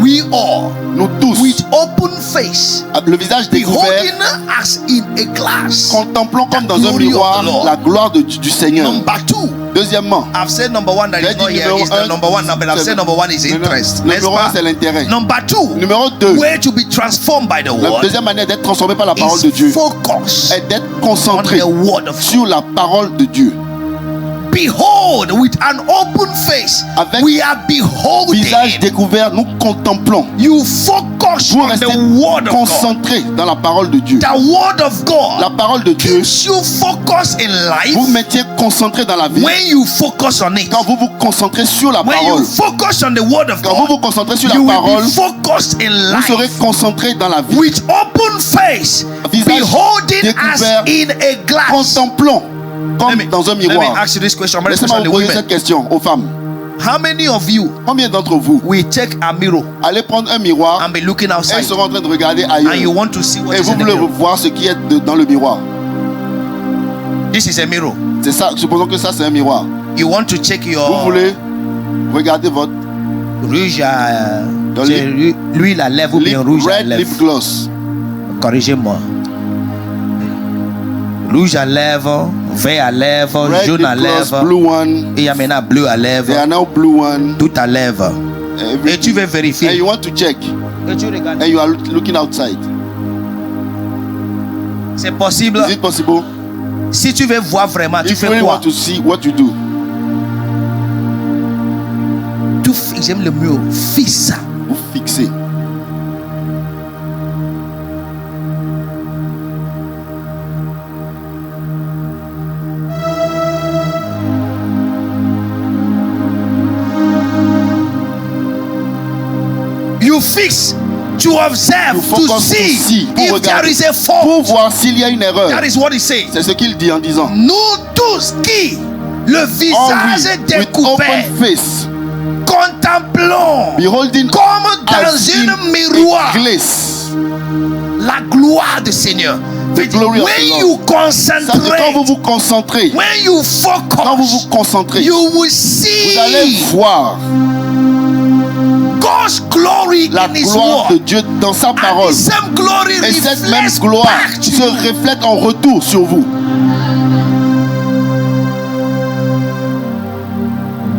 We all, nous tous, with open face, le visage découvert, as in a glass, contemplant comme dans un miroir la gloire du Seigneur. Number two. Deuxièmement, I've said number one that is not here is the number one, but I've said number one is interest. Numéro 1 c'est l'intérêt. Number two, numéro 2, way to be transformed by the word. La deuxième manière d'être transformé par la parole de Dieu est d'être concentré sur la parole de Dieu. Behold, with an open face, avec we are beholding. Visage découvert, nous contemplons. You focus on the word of concentré dans la parole de Dieu. The word of God. La parole de Dieu. Keeps you focus in life. Vous mettiez concentré dans la vie. When you focus on it. Quand vous vous concentrez sur la when parole. You focus on the word of quand God. vous vous concentrez sur you la parole. Will be focused in life. Vous serez concentré dans la vie. With open face, beholding as in a glass. Contemplons. Comme dans un miroir. Let me ask you this question. Laissez-moi vous poser cette question aux femmes. How many of you, combien d'entre vous, will take a mirror, allez prendre un miroir, and be looking outside, et seront en train de regarder ailleurs, and you want to see what et vous voulez voir ce qui est dans le miroir. This is a mirror. C'est ça. Supposons que ça c'est un miroir. You want to check your. Vous voulez regarder votre rouge à l'huile à lèvres ou bien rouge à lèvres. Lip gloss. Corrigez-moi. Rouge à lèvres, vert à lèvres, jaune à lèvres. Blue one. Et il y a maintenant bleu à lèvres. There are now blue one. Tout à lèvres. Et tu veux vérifier. And you want to check. Et tu regardes. And you are looking outside. C'est possible. Is it possible? Si tu veux voir vraiment, tu fais really quoi? Want to see what you do. J'aime le mot. Fixe ça. Vous fixez. You fix to observe, to see if there is a fault. Pour voir s'il y a une erreur. That is what he says. C'est ce qu'il dit en disant. Nous tous qui le visage découvert, contemplons beholding comme dans un miroir la gloire du Seigneur. When you concentrate, quand vous vous concentrez, when you focus, quand vous vous concentrez, you will see. Vous allez voir God's glory la in His gloire word. de Dieu dans sa parole. And the same glory et cette même gloire se reflète en retour sur vous.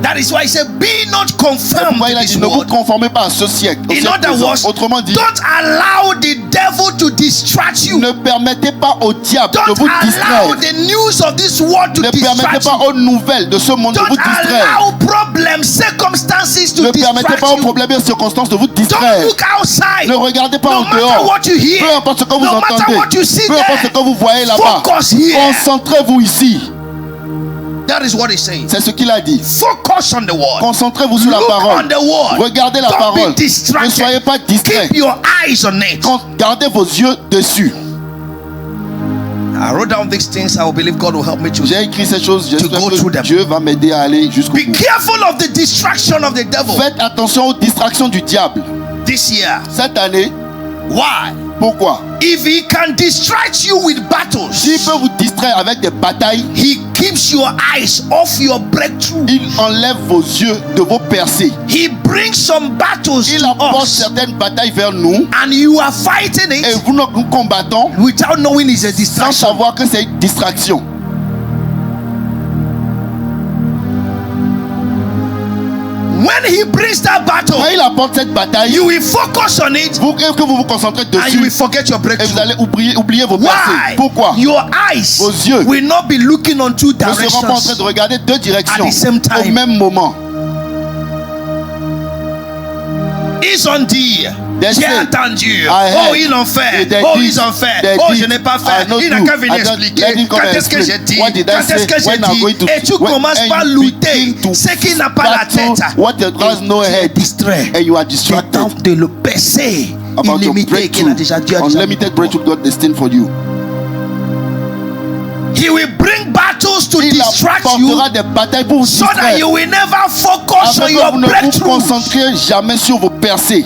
That is why he said, be not conformed to this ne vous world. conformez pas à ce siècle. In other words, autrement dit, don't allow the devil to distract you. Ne permettez pas au diable de vous distraire. Don't allow the news of this world to distract you. Ne permettez pas aux nouvelles de ce monde de vous distraire. Don't allow Ne permettez pas aux problèmes et aux circonstances de vous distraire. Ne regardez pas en dehors. Peu importe ce que vous entendez, peu importe ce que vous voyez là-bas, concentrez-vous ici. C'est ce qu'il a dit. Concentrez-vous sur la parole. Regardez la parole. Ne soyez pas distraits. Gardez vos yeux dessus. J'ai écrit ces choses. J'espère que Dieu va m'aider à aller jusqu'au bout. Faites attention aux distractions du diable. Cette année. Pourquoi? If he can distract you with battles, s'il peut vous distraire avec des batailles, he keeps your eyes off your breakthrough. Il enlève vos yeux de vos percées. He brings some battles il apporte certaines batailles vers nous. And you are fighting it. Et nous combattons without knowing it's a distraction. Sans savoir que c'est une distraction. When he brings that battle, quand il apporte cette bataille, you will focus on it. Que vous vous concentrez dessus. And you will forget your breakthrough. Et vous allez oublier vos percées. Pourquoi? Your eyes vos yeux will not be looking on two directions. Ne seront pas en train de regarder deux directions at the same time. Au même moment. Ils ont dit, j'ai entendu. Oh, ils l'ont fait. Oh, ils ont fait. Oh, je n'ai pas fait. Il n'a qu'à venir expliquer. Quand est-ce que j'ai dit? Quand est-ce que j'ai dit? Et tu commences par lutter ce qui n'a pas la tête. Tu es distrait. And you are distracted. Le temps de le percer illimité qu'il a déjà dit. Unlimited breakthrough God destined for you. He will bring battles to distract you, so that you will never focus on your breakthrough. Vous concentrez jamais sur vos percées.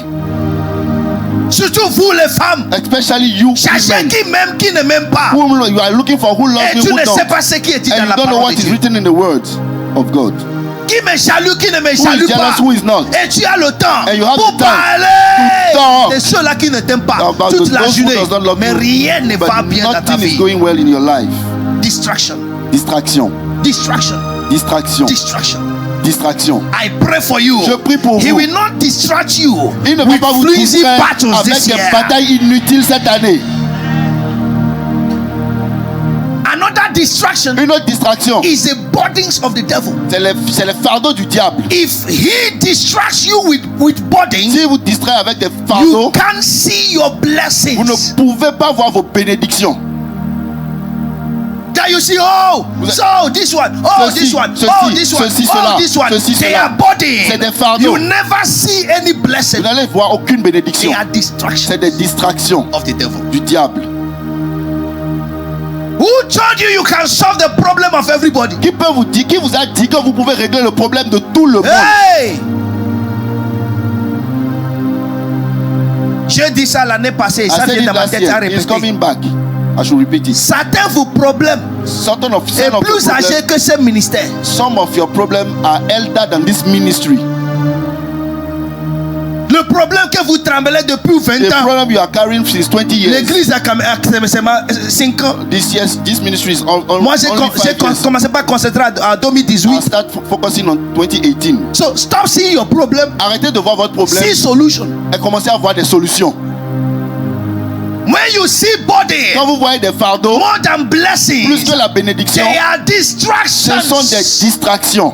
Surtout vous les femmes. Especially you. Cherchez qui m'aime, qui ne m'aime pas. You are looking for who loves you, who don't. Et tu ne sais pas ce qui est dit dans la parole de Dieu. And you don't know what is written in the words of God. Qui me jaloux, qui ne me jaloux pas. Who is not. Et tu as le temps pour parler de ceux-là qui ne t'aiment pas toute la journée. Mais rien ne va bien dans ta vie. Nothing is going well in your life. Distraction. Distraction. Distraction. Distraction. Distraction. Distraction. I pray for you. Je prie pour He vous. will not distract you. Il ne va pas vous distraire avec des batailles inutiles cette année. Another distraction. Une autre distraction. Is the burdens of the devil. C'est le fardeau du diable. If he distracts you with burdens, si vous distrayez avec des fardeaux, you can't see your blessings. Vous ne pouvez pas voir vos bénédictions. That you see, oh, so this one, oh, this one, oh, this one, oh, this one. They are burdens. C'est des fardeaux. You never see any blessing. Vous n'allez voir aucune bénédiction. They are distractions. C'est des distractions of the devil. Du diable. Who told you you can solve the problem of everybody? Qui vous a dit que vous pouvez régler le problème de tout le monde? Hey! J'ai dit ça l'année passée. Ça vient dans ma tête à répéter. It's coming back. I should repeat it. Certains vos problèmes sont plus âgés que ce ministère. Some of your problems are elder than this ministry. Le problème que vous tremblez depuis 20 ans. The problem you are carrying since 20 years. L'église a 5 ans. This ministry is Moi j'ai commencé par concentrer à 2018. I start focusing on 2018. So stop seeing your problem. Arrêtez de voir votre problème. See solution. Et commencez à voir des solutions. When you see body, quand vous voyez des fardeaux, more than blessings, plus que la bénédiction, they are distractions. Ce sont des distractions.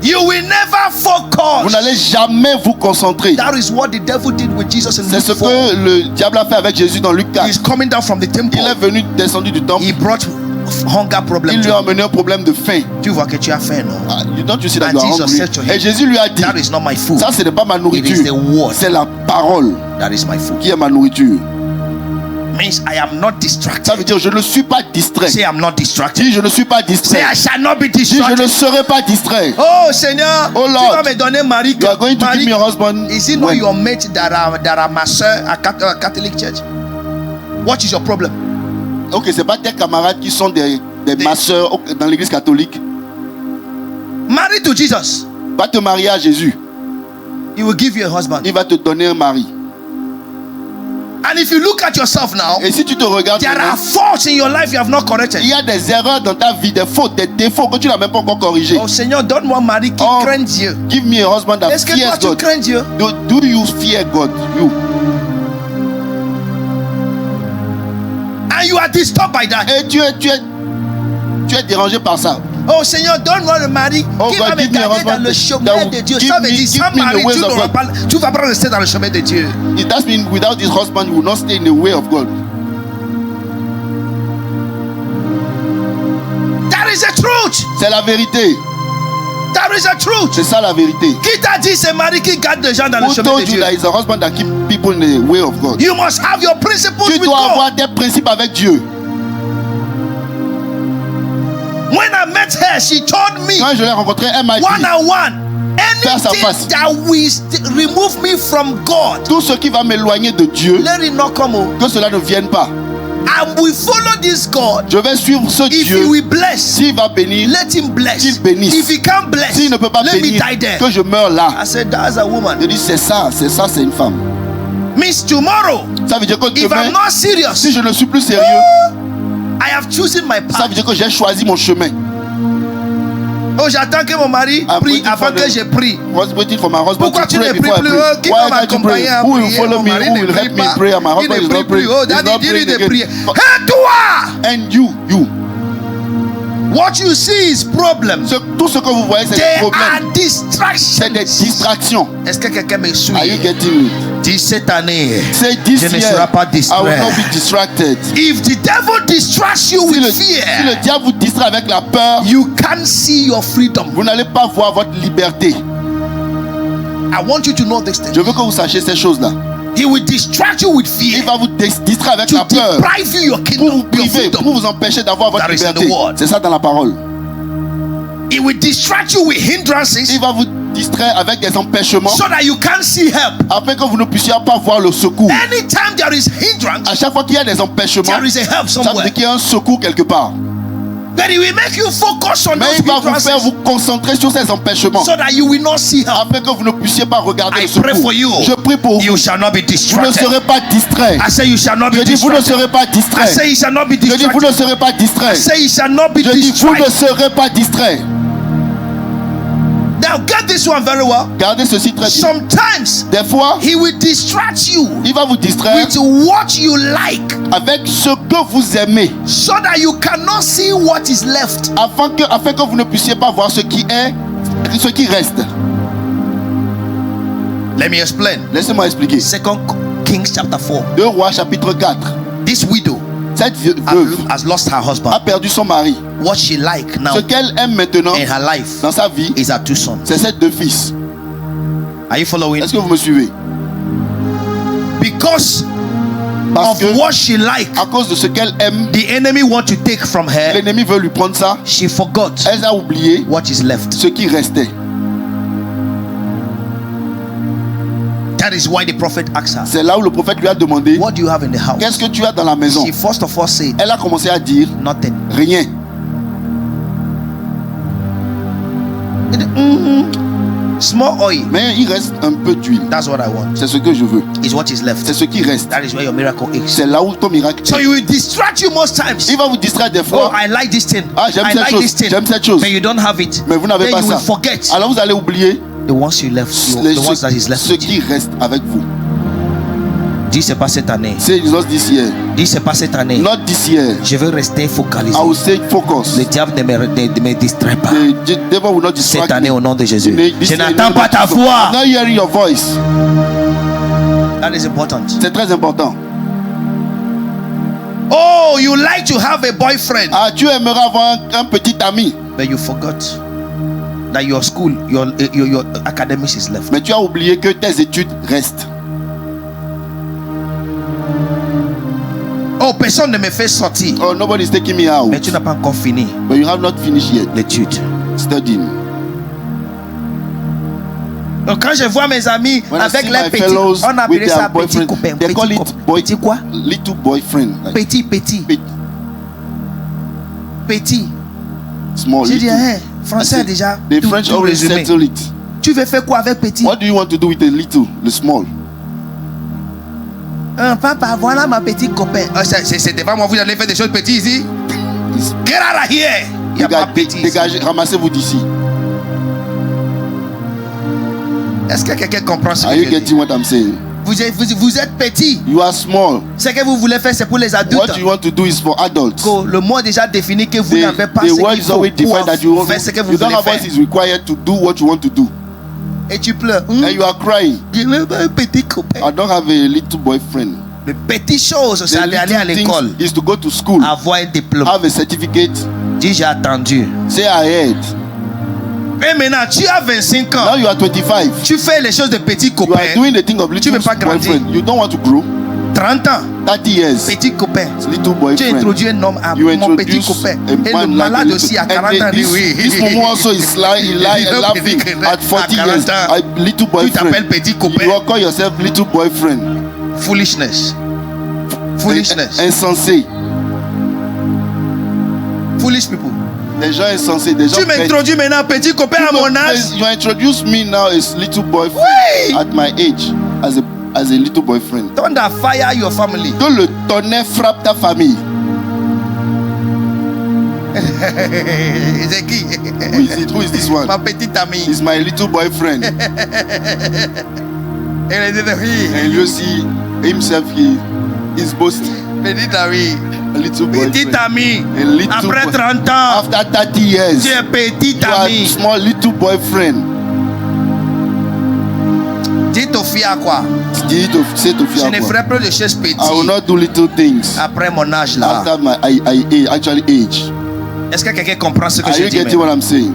You will never focus. Vous n'allez jamais vous concentrer. That is what the devil did with Jesus in Luke 4. C'est ce que le diable a fait avec Jésus dans Luc 4. He is coming down from the temple. Il est venu descendu du temple. He brought hunger problem. Il lui a amené un problème de faim. Tu vois que tu as faim, non? You don't you see that you are hungry? Et Jésus lui a dit, that is not my food. Ça ce n'est pas ma nourriture. C'est la parole. That is my food. Qui est ma nourriture. Means I am not distracted. Ça veut dire je ne suis pas distrait. Say I'm not distracted. Dis je ne suis pas distrait. Say I shall not be distracted. Dis je ne serai pas distrait. Oh Seigneur, oh Lord, tu vas me donner Marie. You are going to give me a husband. Is it not your mate that are my sir at Catholic Church? What is your problem? Ok, c'est pas tes camarades qui sont des masseurs dans l'église catholique. Marry to Jesus. Va te marier à Jésus. He will give you a husband. Il va te donner un mari. And if you look at yourself now, et si tu te regardes, there are faults in your life you have not corrected. Il y a des erreurs dans ta vie, des fautes, des défauts que tu n'as même pas encore corrigés. Oh Seigneur, donne-moi un mari qui craint Dieu. Give me a husband that fears God. Est-ce que toi tu crains Dieu? Do you fear God? You. And you are disturbed by that. Et tu es dérangé par ça. Oh Seigneur, donne-moi le mari qui va me garder dans le chemin de Dieu. Ça veut dire, sans mari, tu ne vas pas rester dans le chemin de Dieu. It does mean without this husband, you will not stay in the way of God. That is the truth. C'est la vérité. That is the truth. C'est ça la vérité. Qui t'a dit c'est mari qui garde les gens dans le chemin de Dieu? There is a husband that keeps people in the way of God. You must have your principles Tu with dois God. avoir tes principes avec Dieu. When I met her, she told me, quand je l'ai rencontrée, elle m'a dit, one-on-one, anything that will remove me from God, tout ce qui va m'éloigner de Dieu, let it not come. Que cela ne vienne pas. I will follow this God. Je vais suivre ce If Dieu. he will bless, s'il va bénir, let him bless. qu'il bénisse. If he can't bless, s'il ne peut pas let bénir, me die there. que je meure là. I said, that's a woman. Je dis, c'est ça, c'est une femme. Means tomorrow, ça veut dire que if demain, I'm not serious, si je ne suis plus sérieux, I have chosen my path. Ça veut dire que j'ai choisi mon chemin. Oh, j'attends que mon mari prie avant que je prie. Pourquoi tu ne pries plus? Qui va m'accompagner à prier? Mon mari ne prie pas. Il ne prie plus. Oh, Daddy, dis-lui de prier. Et toi! And you. What you see is problem. Tout ce que vous voyez, c'est des problèmes. C'est des distractions. Est-ce que quelqu'un me suit? Are you getting me? Dis cette année, je ne serai pas distrait. I will not be distracted. If the devil distracts you with fear, si le diable vous distrait avec la peur, you can't see your freedom. Vous n'allez pas voir votre liberté. I want you to know this thing. Je veux que vous sachiez ces choses-là. He will distract you with fear. Il va vous distraire avec la peur. Deprive you your kingdom, pour vous priver, pour vous empêcher d'avoir votre liberté. C'est ça dans la parole. He will distract you with hindrances. Il va vous distraire avec des empêchements. So that you can't see help. Afin que vous ne puissiez pas voir le secours. Anytime there is hindrance, à chaque fois qu'il y a des empêchements, there is a help somewhere. Ça veut dire qu'il y a un secours quelque part. But he will make you focus on Mais il va vous faire vous concentrer sur ces empêchements. So that you will not see help. Afin que vous ne puissiez pas regarder le secours. Pray for you. Je prie pour you. Vous Shall not be distracted. Vous ne serez pas distrait. I say you shall not be distracted. Je dis vous ne serez pas distrait. I say you shall not be distracted. Je dis vous ne serez pas distrait. I say you shall not be distracted. Je dis vous ne serez pas distrait. Now get this one very well. Gardez ceci très bien. Sometimes, des fois, he will distract you. Il va vous distraire with what you like. Avec ce que vous aimez. So that you cannot see what is left. Afin que vous ne puissiez pas voir ce qui reste. Let me explain. Laissez-moi expliquer. 2 Kings chapter 4. 2 Rois chapitre 4. This widow cette veuve has lost her husband. A perdu son mari. What she like now, ce qu'elle aime maintenant in her life, dans sa vie, is her 2 sons. C'est ses 2 fils. Are you following? Est-ce que vous me suivez? Because of what she like, à cause de ce qu'elle aime, the enemy want to take from her. L'ennemi veut lui prendre ça. She forgot. Elle a oublié what is left. Ce qui restait. That is why the prophet asked her. C'est là où le prophète lui a demandé. What do you have in the house? Qu'est-ce que tu as dans la maison? She first of all said. Elle a commencé à dire. Nothing. Rien. Small oil. Mais il reste un peu d'huile. That's what I want. C'est ce que je veux. Is what is left. C'est ce qui reste. That is where your miracle is. C'est là où ton miracle est. So you will distract you most times. Il va vous distraire des fois. Oh, I like this thing. Ah, j'aime cette chose. J'aime cette chose. But you don't have it. Mais vous n'avez pas you ça. Will forget. Alors vous allez oublier. The ones you left. The ones that is left. Ce qui reste avec vous. Dis c'est pas cette année. Say not this year. Dis c'est pas cette année. Not this year. Je veux rester focalisé. I will stay focused. Le diable ne me distrait pas. The devil will not distract cette année au nom de Jésus. Je n'entends pas ta voix. I'm not hearing your voice. That is important. C'est très important. Oh, you like to have a boyfriend. Ah, tu aimerais avoir un petit ami. But you forgot that your school, your academics is left. Mais tu as oublié que tes études restent. Oh, personne ne me fait sortir. Oh, nobody is taking me out. Mais tu n'as pas encore fini. But you have not finished yet. L'étude. Studying. Donc quand je vois mes amis when avec les petits, on appelle ça petit copain. Petit quoi? Little boyfriend. Petit. Petit. Small. J'ai dit, français déjà. The French already settle it. Tu veux faire quoi avec petit? What do you want to do with the little, the small? Papa, voilà ma petite copain. C'est devant moi, vous allez faire des choses petites ici. Get out of here. Il y a pas petit. Dégagez, ramassez-vous d'ici. Est-ce que quelqu'un comprend ce que je dis? Are you getting what I'm saying? Vous êtes petit. You are small. Ce que vous voulez faire, c'est pour les adultes. What you want to do is for adults. Le monde déjà défini que vous n'avez pas ce qu'il faut pour faire ce que vous voulez faire. Is required to do what you want to do. Et tu pleures. And you are crying. Je n'ai pas un petit copain. I don't have a little boyfriend. Les petites choses, c'est aller à l'école. Is to go to school. Avoir un diplôme. Have a certificate. Dis j'ai attendu. Say I had. Et maintenant, tu as 25 ans. Now you are 25. Tu fais les choses de petits copains. You are doing the thing of little boyfriend. You don't want to grow. 30 ans. 30 years. Petit copain. Little boyfriend. Tu introduis un homme à mon petit copain. Et le malade aussi à 40 ans. This woman also is laughing at 40 years. Little boyfriend. Tu t'appelles petit copain. You call yourself little boyfriend. Foolishness. Foolishness. Insensé. Foolish people. Des gens insensés, des gens. Tu m'introduis maintenant petit copain à mon âge. You introduce me now as little boyfriend. Oui. At my age, as a little boyfriend. Thunder fire your family. Que le tonnerre frappe ta famille. C'est qui? Who is this one? Ma petite amie. He's my little boyfriend. And you see himself, he is boasting. Petite amie. A little boyfriend. Petite amie. Après 30 ans. After 30 years. Tu es petite amie. Small little boyfriend. Dis aux filles à quoi? Je ne ferai plus de choses petites. I will not do little things. Après mon âge là. After my actually age. Est-ce que quelqu'un comprend ce que je dis? Are you getting what I'm saying?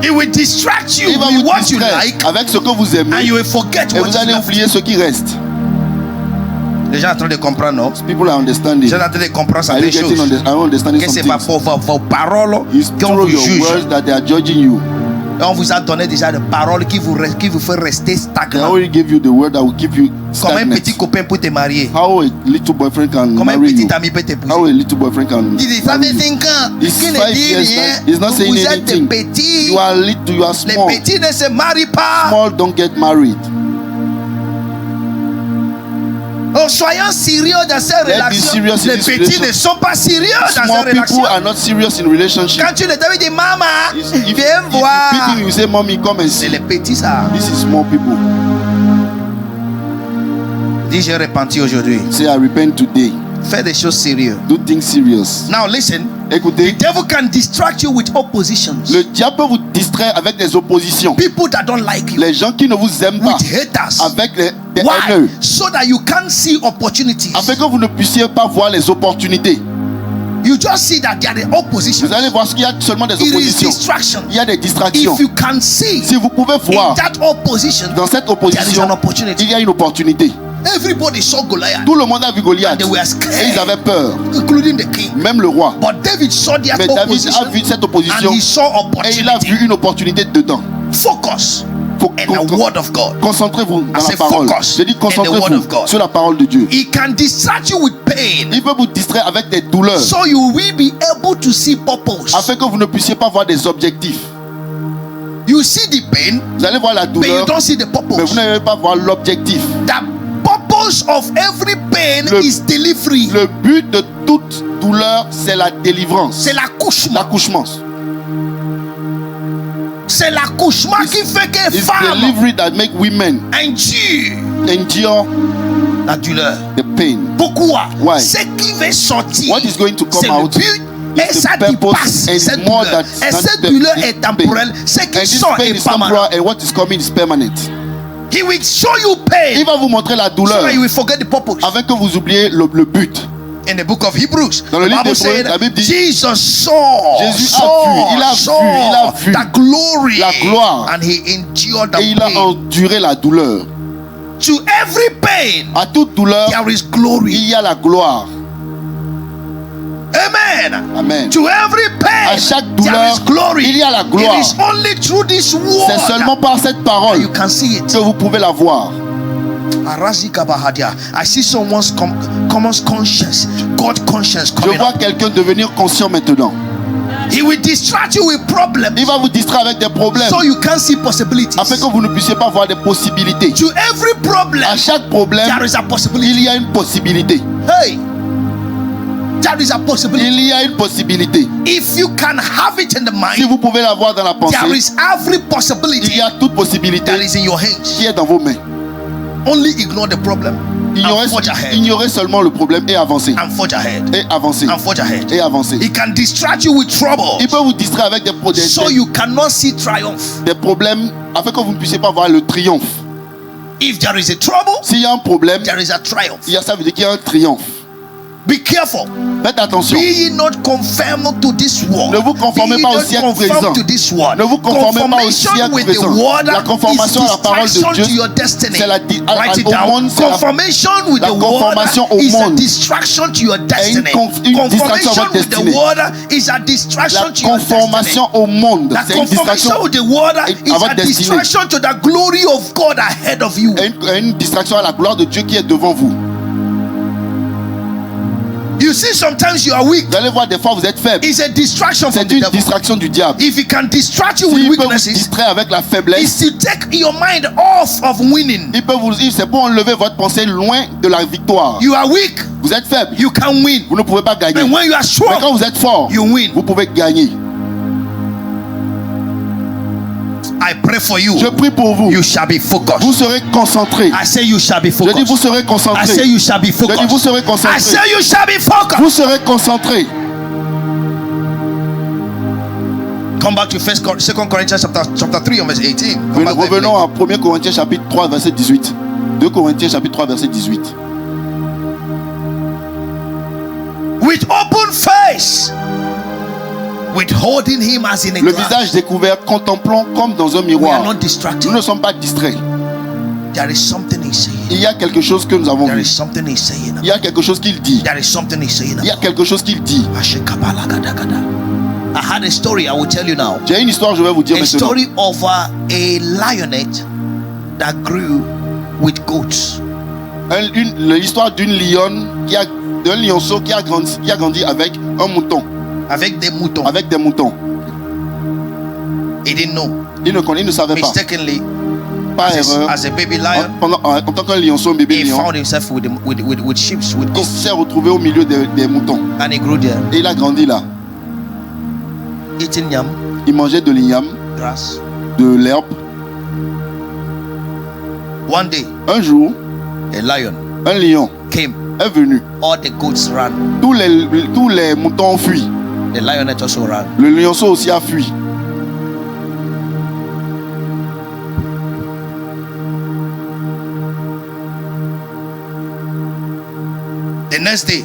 It will distract you with what you like. Avec ce que vous aimez. And you will forget what you like. Et vous allez oublier ce qui reste. Les gens sont en train de comprendre, non? People are understanding. Les gens sont en train de comprendre certaines choses. Que c'est pas pour vos paroles qu'on vous juge. Words that they are judging you. Et on vous a donné déjà des paroles qui vous fait rester stagnant. They already give you the word that will keep you stagnant. Comme un petit copain peut te marier. How a little boyfriend can Comme marry you. un petit ami peut t'épouser. How a little boyfriend can Il dit, ça fait 5 ans. It's 5 years. He's not saying anything. Vous êtes petits. You are little, you are small. Les petits ne se marient pas. Small don't get married. Oh, soyons sérieux dans ces relations. Les petits ne sont pas sérieux dans ces relations. People are not serious in relationship. Quand tu les dis, dis maman, viens voir. If you say mommy, come and see. C'est les petits ça. This is small people. Dis j'ai repenti aujourd'hui. Say I repent today. Fais des choses sérieuses. Do things serious. Now listen. Écoutez. The devil can distract you with oppositions. Le diable peut vous distraire avec des oppositions. People that don't like you. Les gens qui ne vous aiment pas. With haters. Avec des Why? haineux. So that you can't see opportunities. Afin que vous ne puissiez pas voir les opportunités. You just see that there are oppositions. Vous allez voir qu'il y a seulement des oppositions. Il y a des distractions. If you can see, si vous pouvez voir in that opposition, dans cette opposition, there is an opportunity. Il y a une opportunité. Everybody saw Goliath. Tout le monde a vu Goliath. And they were scared, et ils avaient peur. Including the king. Même le roi. But David saw that Mais David a vu cette opposition. And he saw opportunity. Et il a vu une opportunité dedans. Focus. In the word of God. Concentrez-vous dans la parole. Je dis concentrez-vous sur la parole de Dieu. He can distract you with pain. Il peut vous distraire avec des douleurs. So you will be able to see purpose. Afin que vous ne puissiez pas voir des objectifs. You see the pain. Vous allez voir la douleur. But you don't see the purpose. Mais vous n'allez pas voir l'objectif. The purpose of every pain is delivery. Le but de toute douleur, c'est la délivrance. C'est l'accouchement. L'accouchement. C'est l'accouchement qui fait que les femmes delivery that make women endure la douleur. The pain. Pourquoi? Why? Ce qui va sortir, what is going to come out, et ça dépasse cette douleur. Et cette douleur est temporelle. Ce qui sort est permanent. And what is coming is permanent. He will show you pain. Il va vous montrer la douleur. So that you will forget the purpose. Afin que vous oubliez le but. In the book of Hebrews, dans le livre d'Hébreux, la Bible dit Jesus Jésus a vu the glory, la gloire, and he endured the et il a enduré la douleur. To every pain, à toute douleur, there is glory. Il y a la gloire. Amen. Amen. To every pain, à chaque douleur, there is glory. Il y a la gloire. It is only through this word. C'est seulement par cette parole you can see it. Que vous pouvez la voir. I see someone's common conscience, God conscience coming. Je vois quelqu'un devenir conscient maintenant. He will distract you with problems. Il va vous distraire avec des problèmes. So you can't see possibilities. Afin que vous ne puissiez pas voir des possibilités. To every problem, à chaque problème, there is a possibility. Il y a une possibilité. Hey, there is a possibility. Il y a une possibilité. If you can have it in the mind, si vous pouvez l'avoir dans la pensée, there is every possibility. Il y a toute possibilité that is in your hands. Qui est dans vos mains. Only ignore the problem. Ignorer seulement le problème et avancer. And forge ahead. Et avancer. And forge ahead. Et avancer. He can distract you with trouble. Il peut vous distraire avec des problèmes. So you cannot see triumph. Des problèmes afin que vous ne puissiez pas voir le triomphe. If there is a trouble, s'il y a un problème, there is a triumph. Ça veut dire qu'il y a un triomphe. Be careful. Faites attention. Be ye not conformed to this world. Ne vous conformez pas au siècle présent. Ne vous conformez pas au siècle présent. La conformation à la parole de Dieu, c'est au monde. Conformation with the world is a distraction to your destiny. Conformation with the world is a distraction to your destiny. La conformation au monde, c'est une distraction with the world is a distraction to the glory of God ahead of you. Une distraction à la gloire de Dieu qui est devant vous. You see, sometimes you are weak. Vous allez voir, des fois vous êtes faible. It's a distraction from the devil. devil. C'est une distraction du diable. If he can distract you with weaknesses, il peut vous distraire avec la faiblesse. It's to take your mind off of winning. C'est pour enlever votre pensée loin de la victoire. You are weak. Vous êtes faible. You can win. Vous ne pouvez pas gagner. But when you are strong, mais quand vous êtes fort, you win. Vous pouvez gagner. I pray for you. Je prie pour vous. You shall be focused. Vous serez concentrés. I say you shall be focused. Je dis vous serez concentrés. I say you shall be focused. Je dis vous serez concentrés. I say you shall be focused. Vous serez concentrés. Come back to 2 Corinthians chapter 3 verse 18. Revenons à 1 Corinthiens chapitre 3 verset 18. 2 Corinthiens chapitre 3 verset 18. With open face, withholding him as in a le glass. visage découvert, contemplons comme dans un miroir. We are not distracted. Nous ne sommes pas distraits. There is something he's saying. Il y a quelque chose que nous avons There vu. is something he's saying. Il y a quelque chose qu'il dit. There is something he's saying. Il y a quelque chose qu'il dit. I had a story I will tell you now. J'ai une histoire, je vais vous dire maintenant. A story of a lioness that grew with goats. L'histoire d'une lionne d'un lionceau qui a grandi avec un mouton. Avec des moutons. Avec des moutons. He didn't know. Il ne savait pas. Mistakenly, par erreur, as a baby lion, en tant qu'un lionceau, un bébé lion, found himself with sheep, with goats. Il s'est retrouvé au milieu des moutons. And he grew there. Et il a grandi là. Eating yam. Il mangeait de l'igname, grass, de l'herbe. One day, un jour, un lion came. Est venu. All the goats ran. Tous les moutons ont fui. The lioness also ran. Le lionceau aussi a fui. The next day,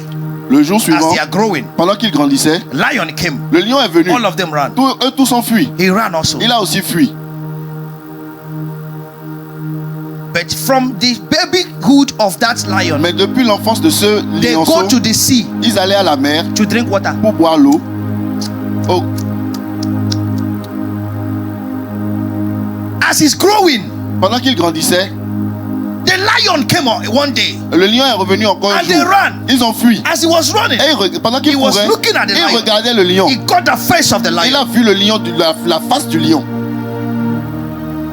le jour suivant, as they are growing, pendant qu'ils grandissaient, lion came. Le lion est venu. All of them ran. Eux tous ont fui. He ran also. Il a aussi fui. But from the babyhood of that lion, mais depuis l'enfance de ce lionceau, they go to the sea. Ils allaient à la mer to drink water. Pour boire l'eau. Oh. As he's growing, pendant qu'il grandissait, the lion came one day. Le lion est revenu encore un and jour. They ran. Ils ont fui. As he was running, et pendant qu'il courait, il regardait le lion. He got the face of the lion. Il a vu le lion, la face du lion.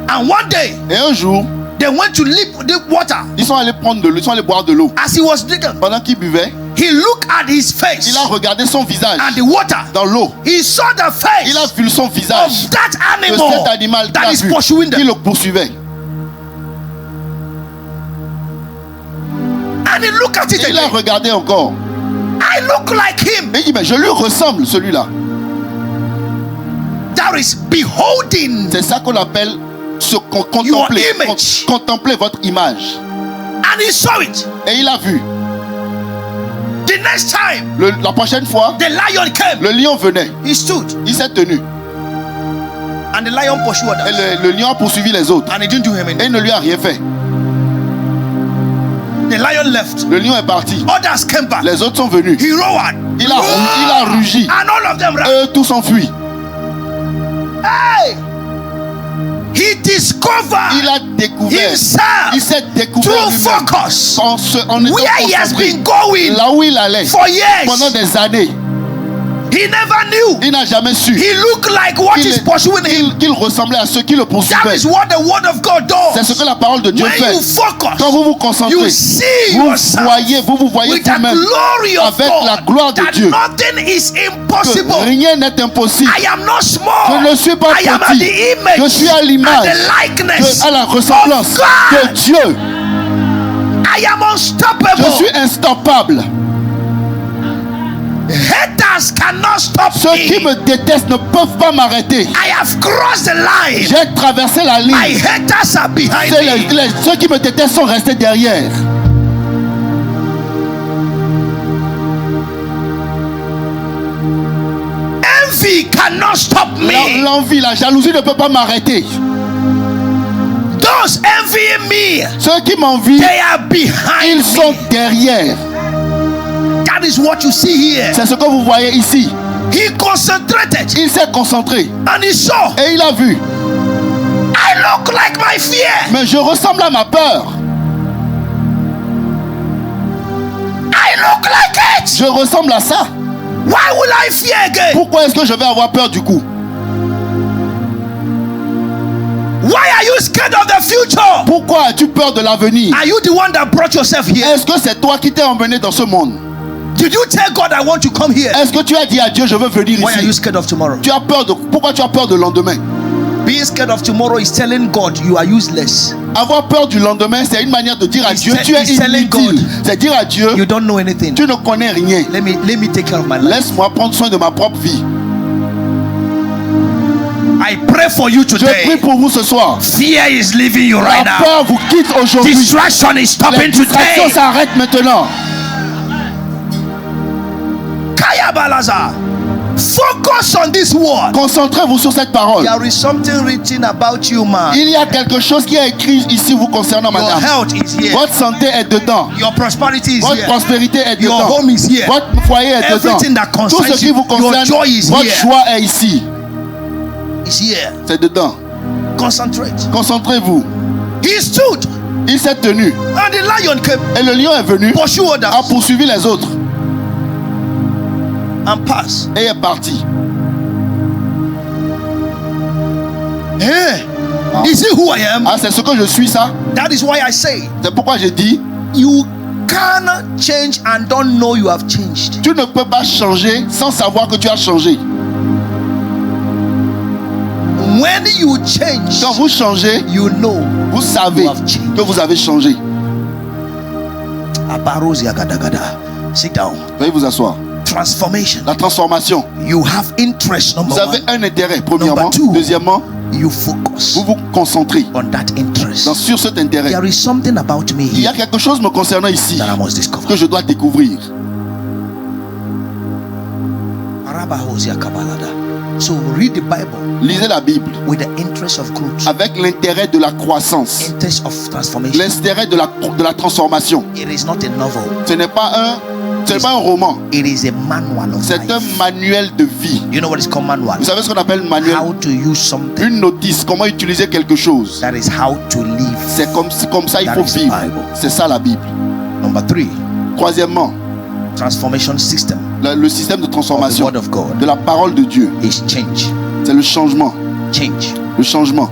And one day, et un jour, they went to leap the water. Ils sont allés prendre de l'eau, ils sont allés boire de l'eau. As he was drinking, pendant qu'il buvait, he looked at his face. Il a regardé son visage. And the water. Dans l'eau. He saw the face. Il a vu son visage. Of that animal. De cet animal that is pursuing them. Qui le poursuivait. And he looked at it. Il a regardé encore. I look like him. Et il dit mais je lui ressemble celui-là. That is beholding. C'est ça qu'on appelle se contempler votre image. And he saw it. Et il a vu. The next time, la prochaine fois, the lion came. Le lion venait. He stood. Il s'est tenu. And the lion pursued others. Et le lion a poursuivi les autres. And he didn't do him anything. Et il ne lui a rien fait. The lion left. Le lion est parti. Others came back. Les autres sont venus. He roared. Il a rugi. And all of them ran. Eux tous ont fui. Hey! He discovered. Il a découvert. Himself. Il s'est découvert. Through focus. En where he has been going. Là où il allait. For years. Pendant des années. He never knew. Il n'a jamais su. He looked like what is pursuing him. Qu'il ressemblait à ceux qui le poursuivaient. That is what the word of God does. C'est ce que la parole de Dieu When fait. You focus, quand vous vous concentrez, you see vous voyez vous-même avec la gloire de Dieu. Nothing is impossible. Que rien n'est impossible. I am not small. Je ne suis pas I am at petit. the image Je suis à l'image, à la ressemblance de Dieu. I am unstoppable. Je suis instoppable. Haters cannot stop Ceux qui me détestent ne peuvent pas m'arrêter. I have crossed the line. J'ai traversé la ligne. My haters are behind me. Ceux qui me détestent sont restés derrière. Envy cannot stop me. L'envie, la jalousie ne peut pas m'arrêter. Those envying me, ceux qui m'envient, they are behind ils sont derrière. That is what you see here. C'est ce que vous voyez ici. He concentrated. Il s'est concentré. And he saw. Et il a vu. I look like my fear. Mais je ressemble à ma peur. I look like it. Je ressemble à ça. Why will I fear again? Pourquoi est-ce que je vais avoir peur du coup? Why are you scared of the future? Pourquoi as-tu peur de l'avenir? Are you the one that brought yourself here? Est-ce que c'est toi qui t'es emmené dans ce monde? Did you tell God I want to come here? Est-ce que tu as dit à Dieu je veux venir ici? Why are you scared of tomorrow? Tu as peur de pourquoi tu as peur du lendemain? Being scared of tomorrow is telling God you are useless. Avoir peur du lendemain, c'est une manière de dire à Dieu tu es inutile. C'est dire à Dieu you don't know anything. Tu ne connais rien. Let me take care of my life. Laisse-moi prendre soin de ma propre vie. I pray for you today. Je prie pour vous ce soir. Fear is leaving you right now. La peur vous quitte aujourd'hui. Distraction is stopping today. La distraction s'arrête maintenant. Kaya Balaza. Focus on this word. Concentrez-vous sur cette parole. There is something written about you, man. Il y a quelque chose qui est écrit ici vous concernant, madame. Your health is here. Votre santé est dedans. Your prosperity is Votre here. prospérité est dedans. Your home is here. Votre foyer est Everything dedans. that concerns Tout ce qui vous concerne, your joy is votre here. joie est ici. Is here. C'est dedans. Concentrate. Concentrez-vous. He stood. Il s'est tenu. And the lion came. Et le lion est venu. A poursuivi les autres. And pass. Et est parti. Hey, is it who I am? Ah, c'est ce que je suis, ça. That is why I say. C'est pourquoi je dis. You cannot change and don't know you have changed. Tu ne peux pas changer sans savoir que tu as changé. When you change, quand vous changez, you know, vous savez que vous avez changé. Sit down. Veuillez vous asseoir. Transformation. La transformation. You have interest, vous avez un intérêt, premièrement. Deuxièmement, you focus. Vous vous concentrez on that interest. Sur cet intérêt. There is something about me. Il y a quelque chose me concernant ici that I must discover. Que je dois découvrir. So read the Bible. Lisez la Bible. With the interest of growth. Avec l'intérêt de la croissance. Interest of transformation. L'intérêt de la transformation. It is not a novel. Ce n'est pas un roman. It is a manual of C'est life. un manuel de vie. You know what is called manual? Vous savez ce qu'on appelle manuel? How to use something. Une notice, comment utiliser quelque chose. That is how to live. C'est comme ça il faut vivre. C'est ça la Bible. Number 3. Troisièmement, transformation system. Le système de transformation of the word of God de la parole de Dieu. Is change. C'est le changement. Change. Le changement.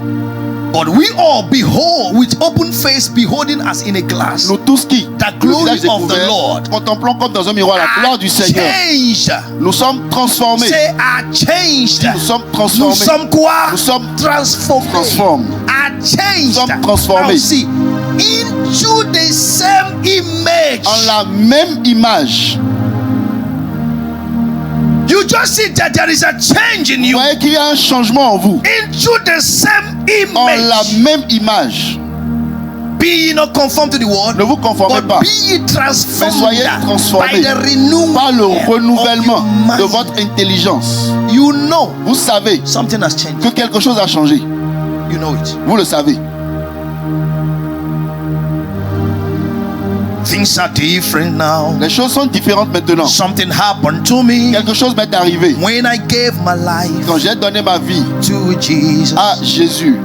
But we all behold with open face, beholding as in a glass. Nous tous qui, the glory of the Lord, contemplons comme dans un miroir la gloire du Seigneur. Changed. Nous sommes transformés. Say, are changed. Nous sommes transformés. Nous sommes transformés. Are changed. Nous sommes transformés. Now see, into the same image. En la même image. You just see that there is a change in you. Vous voyez qu'il y a un changement en vous. Into the same image. En la même image. Be ye not conformed to the world. Ne vous conformez pas. Be ye transformed. Mais soyez transformés by the renewal par le renouvellement de votre intelligence. You know. Vous savez something has changed. Que quelque chose a changé. You know it. Vous le savez. Things are different now. Les choses sont différentes maintenant. Something happened to me. Quelque chose m'est arrivé. When I gave my life quand j'ai donné ma vie to Jesus. À Jésus.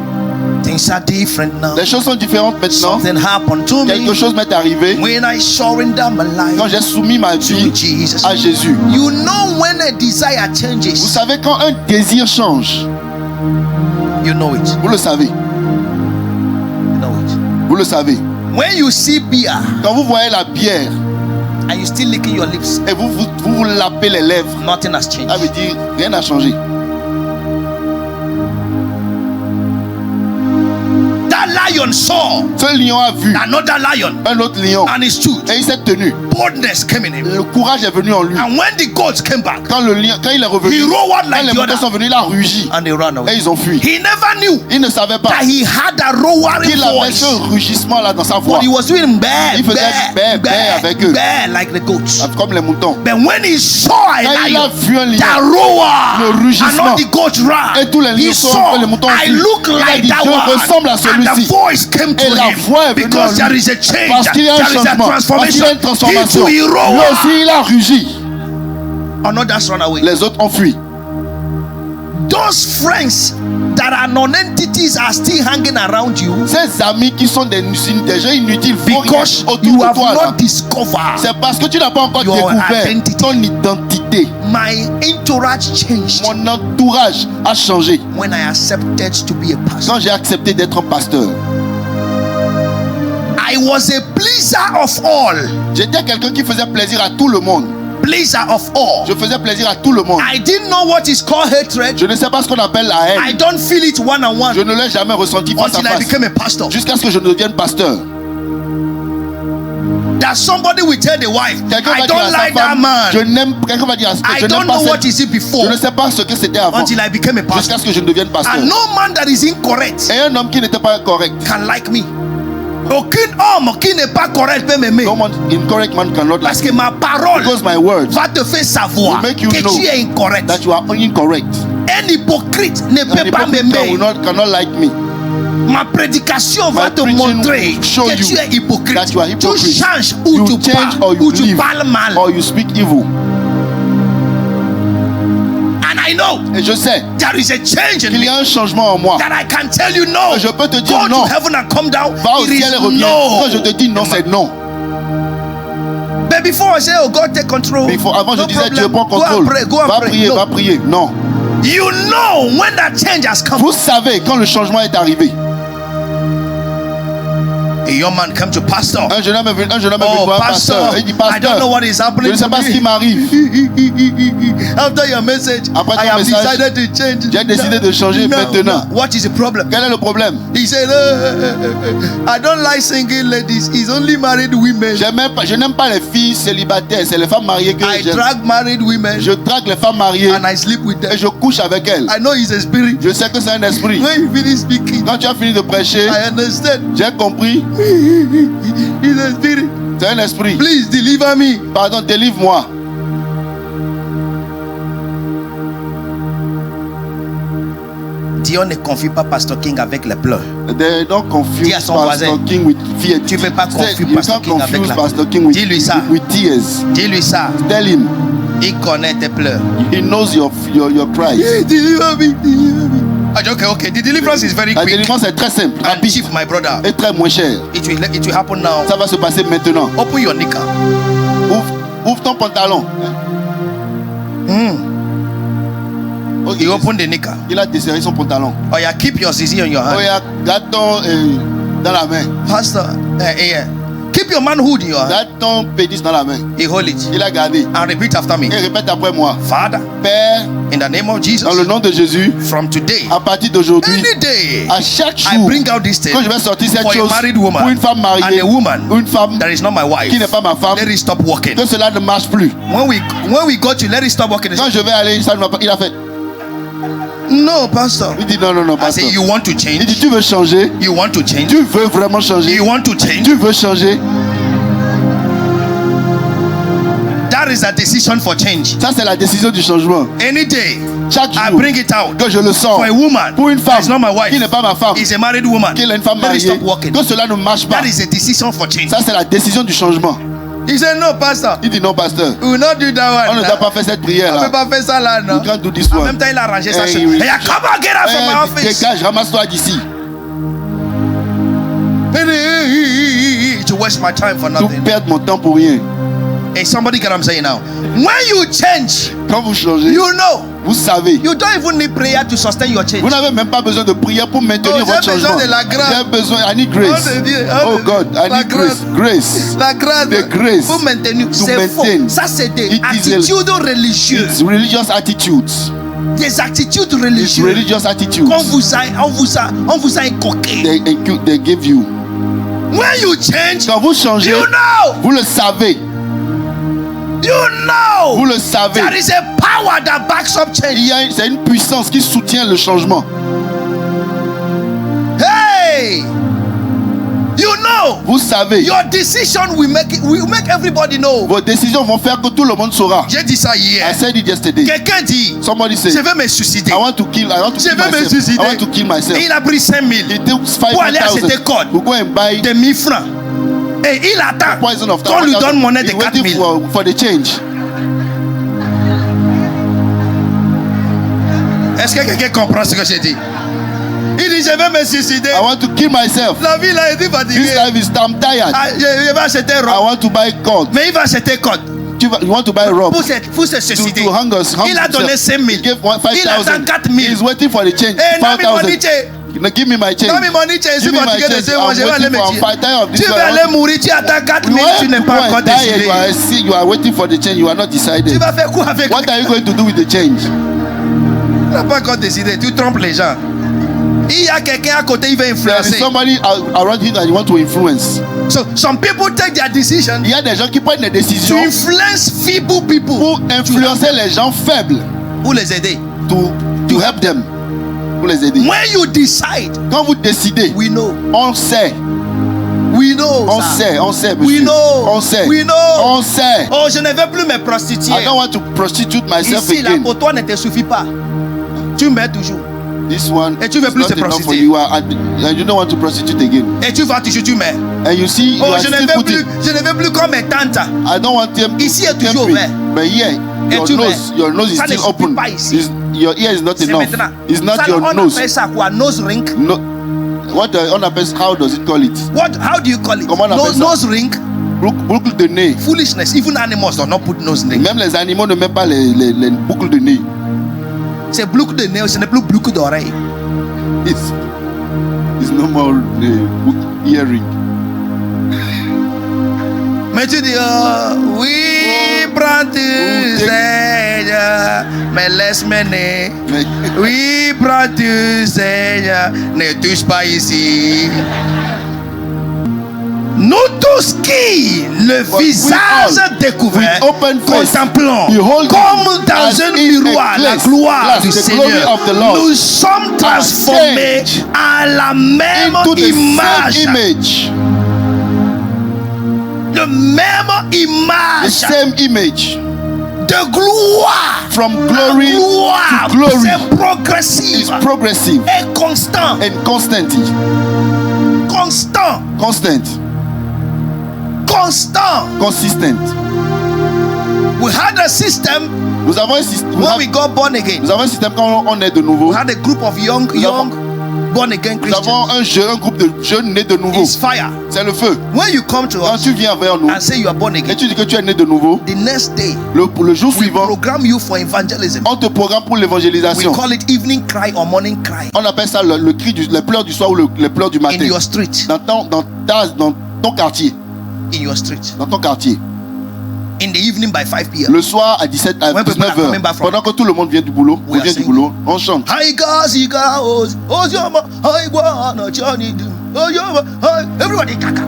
Things are different now. Les choses sont différentes maintenant. Something happened to Quelque me. chose m'est arrivé. When I surrender my life quand j'ai soumis ma vie to Jesus. À Jésus. You know when a desire changes. Vous savez quand un désir change. You know it. Vous le savez. You know it. Vous le savez. When you see beer, quand vous voyez la bière, and you still licking your lips, et vous lapez les lèvres, nothing has changed. Ça veut dire rien n'a changé. That lion lion saw ce lion a vu another lion, un autre lion, and he stood. et il s'est tenu. Boldness came in him. Le courage est venu en lui. And when the goats came back, Quand il est revenu, he roared quand like les the moutons other, sont venus, il a rugi and they ran et away. ils ont fui. He never knew Il ne savait pas that he had a roaring qu'il avait voice, ce rugissement là dans sa voix. but he was doing bear, Il faisait bear, bear avec eux, bear like the goats. comme les moutons. But when he saw a Quand il a lion, vu un lion, that roar, le and rugissement, all the goats ran, et tous les he lions saw, les moutons I fuient. look Il a like dit, that je one, ressemble à and the celui-ci. voice came to Et la him, voix est venue because en there lui. is a change, Parce qu'il y a un there is a changement, parce qu'il transformation. y a une transformation. He too, he Lui roared, aussi, il a rugi. and others run away. Les autres ont fui. Those friends that are non-entities are still hanging around you Ces amis qui sont des gens inutiles because autour you de have toi, là. not discovered. C'est parce que tu n'as pas encore Your découvert identity. ton identité. My entourage changed Mon entourage a changé when I accepted to be a pastor. quand j'ai accepté d'être un pasteur. I was a pleaser of all. J'étais quelqu'un qui faisait plaisir à tout le monde. Pleaser of all. Je faisais plaisir à tout le monde. I didn't know what is called hatred. Je ne sais pas ce qu'on appelle la haine. I don't feel it one on Je one ne l'ai jamais ressenti face à until I face. became a pastor. Jusqu'à ce que je ne devienne pasteur. That somebody will tell the wife, Quelqu'un I va dire don't à sa like that femme, je man. n'aime, quelqu'un va dire à sa I je don't n'aime pas know what cette, is it before je ne sais pas ce que c'était avant. until I became a Jusqu'à pastor. ce que je ne devienne pasteur. And no man that is incorrect Et un homme qui n'était pas correct. can like me. Aucun homme qui n'est pas correct peut m'aimer. No man, incorrect man cannot Parce like que ma parole because my words va te faire savoir will make you que know tu es incorrect. that you are incorrect. Un hypocrite ne An peut pas hypocrite m'aimer. cannot like me. Ma prédication My va te preaching montrer will show que you tu es hypocrite. that you are Tu hypocrite. changes ou You tu change parles or you ou tu believe parles mal. or you speak evil. And I know Et je sais there is a change in qu'il y me a un changement en moi. that I can tell you no. Je peux te dire Go non. to heaven and come down. Va au It ciel et is reviens. Quand je no. te dis non, c'est non. But before I say, oh God, take control. Mais avant, je No disais, problem. Dieu prend Go and contrôle. pray. Go and Va pray. prier, No. va prier. Non. You know when that change has come. Vous savez quand le changement est arrivé. A young man come to pastor. Un jeune homme est venu Oh, voir un pastor, pasteur. Il dit, I don't know pasteur, what is je happening ne sais to pas ce qui me. m'arrive. After your message, Après I ton have message, decided to change. j'ai décidé de changer maintenant. What is the problem? Quel est le problème? He said, I don't like single ladies. It's only married women. Je n'aime pas les filles célibataires. C'est les femmes mariées que I j'aime. drag married women Je drague les femmes mariées and I sleep with et them. je couche avec elles. I know he's a spirit. Je sais que c'est un esprit. When you finish speaking, Quand tu as fini de prêcher, I understand. j'ai compris. He's a spirit. C'est un esprit. Please deliver me. Pardon, délivre-moi. Dieu ne confie pas Pastor King avec les pleurs. They don't confuse Dis à son Pastor voisin, King with fear. tu veux pas Say, confuse you Pastor can't King avec confuse la- Pastor King with, Dis-lui ça. with tears. Dis-lui ça. Tell him. Il connaît tes pleurs. He knows your cries. Deliver me. Deliver me. Okay. The deliverance is very La quick délivrance est très simple, and rapide cheap, my brother. et très moins cher. It will happen now. Ça va se passer maintenant. Open your knicker. Ouvre ton pantalon. Ok, You open the knicker. il a desserré son pantalon. Oh yeah, keep your zizi on your Oh, hand. il y a gâteau dans la main. Pastor, keep your manhood in your hand. Gâteau pénis dans la main. He hold it Il a gardé. and repeat after me. Et répète après moi. Father, Père, in the name of Jesus, dans le nom de Jésus, from today, à partir d'aujourd'hui, any day, à chaque I jour, bring out this thing quand je vais sortir cette for a chose married woman pour une femme mariée, and a woman une femme that is not my wife. qui n'est pas ma femme, Let it stop working. que cela ne marche plus. When we go to let it stop working, Quand je vais aller, ça ne va pas. Il a fait. no, Pastor. Il dit non, I pasteur. say, you want to Il dit change? tu veux changer? You want to change? Tu veux vraiment changer? You want to change? Tu veux changer? That is a decision for change. Ça c'est la décision du changement. Any day, Chaque I jour bring it out que je le sors for a woman pour une femme that's not my wife, qui n'est pas ma femme, is a married woman. qui est une femme Let it mariée, stop working. que cela ne marche pas. That is a decision for change. Ça c'est la décision du changement. He said, no, Pastor. Il dit non, pasteur. We will not do that On one. ne doit pas faire cette prière On ne là. peut pas faire ça là, non? We can't do this En one. même temps, il a arrangé sa Hey, chose. oui. Hey, come on, get out from my office. Dégage, ramasse-toi d'ici. To waste my time for Tu nothing. perds mon temps pour rien. Hey, somebody get what I'm saying now. When you change, Quand vous changez, you know, vous savez. you don't even need prayer to sustain your change. Vous n'avez même pas besoin de prière pour maintenir Oh, votre j'ai besoin changement. de la grâce. J'ai besoin, I need grace. Oh, de Dieu, oh, Oh de God, Dieu. I La need grace. Grace. La grâce. The grace. Pour maintenir. To C'est faux. maintain. Ça, c'est des It is attitudes religieuses. It's religious attitudes. des attitudes religieuses. Religious attitudes. On vous a inculqué. They give you. When you change, quand vous changez, you know. Vous le savez. You know. Vous le savez. There is a power that backs up change. C'est une puissance qui soutient le changement. Hey. You know. Vous savez. Your decision will make everybody know. Vos décisions vont faire que tout le monde saura. J'ai dit ça hier. I said it yesterday. Quelqu'un dit. Somebody said. Je vais me suicider. I want to kill myself. Et il a pris 5 000. Pour aller acheter code. To go and buy de 1000 francs. Et il attend qu'on lui donne monnaie de 4 000. For the change. Est-ce que quelqu'un comprend ce que j'ai dit? Il dit, je vais me suicider. I want to kill myself. La vie là, il dit fatigué. This life is I'm tired. Je vais acheter robe. I want to buy code. Mais il va acheter code. You want to buy robe. Pour se suicider. Il a donné 5 000. Il attend 4 000. He's waiting for the change. 5,000. Give me my change. Non, mais mon Dieu, je suis fatigué de ce mois. Je vais aller me dire. Tu Tu vas aller mourir. Tu attends 4 000. Tu n'es pas encore décidé. You are waiting for the change. You are not decided. Tu vas faire quoi avec? What are you going to do with the change? Tu n'as pas encore décidé. Tu trompes les gens. Il y a quelqu'un à côté, il va influencer. There is somebody around you that you want to influence. So some people take their decision. Il y a des gens qui prennent des décisions. To influence feeble people. Pour influencer les gens faibles. Pour les aider. To help them. Pour les aider. When you decide. Quand vous décidez. We know. On sait. We know. On sait, monsieur. We know. On sait. We know. On sait. Oh, je ne veux plus me prostituer. I don't want to prostitute myself ici, again. là, pour toi ne te suffit pas. Tu mets toujours. This one et tu veux plus te prostituer. You don't want to prostitute again. Et tu vas toujours, tu mets. And you see, oh, je ne veux plus comme mes tantes. I don't want them. Ici est toujours ouvert. But here, your nose is still open. Your ear is not enough. It's not your nose. On appelle ça quoi? Nose ring. No. What on appelle? How does it call it? How do you call it? Comment on appelle ça? Nose ring. Boucle de nez. Foolishness. Even animals do not put nose ring. Même les animaux ne mettent pas les boucles de nez. C'est boucle de nez, ce n'est plus boucle d'oreille. It's no more earring. Mais tu dis, oui, prends-tu, Seigneur, mais laisse mener. Oui, prends-tu, Seigneur, ne touche pas ici. Nous tous qui, le visage découvert, contemplons comme dans un miroir la gloire du Seigneur, nous sommes transformés à la même image. Le même image. The same image. De gloire. From glory to glory. C'est progressif. It's progressive. Et constant. And constant. Constant. Constant. Constant. Consistent. We had a system. Nous avons un système. When we got born again. Nous avons un système quand on est de nouveau. We had a group of young born again Christians. Nous avons un groupe de jeunes nés de nouveau. It's fire. C'est le feu. When you come to quand us tu viens vers nous and say you are born again, et tu dis que tu es né de nouveau, the next day, le jour suivant, program you for evangelism. On te programme pour l'évangélisation. We call it evening cry or morning cry. On appelle ça le cri les pleurs du soir ou les pleurs du matin. In your street. Dans ton quartier. In your street. Dans ton quartier. In the evening by 5 p.m. Le soir à 19h. Pendant que tout le monde vient du boulot, on chante.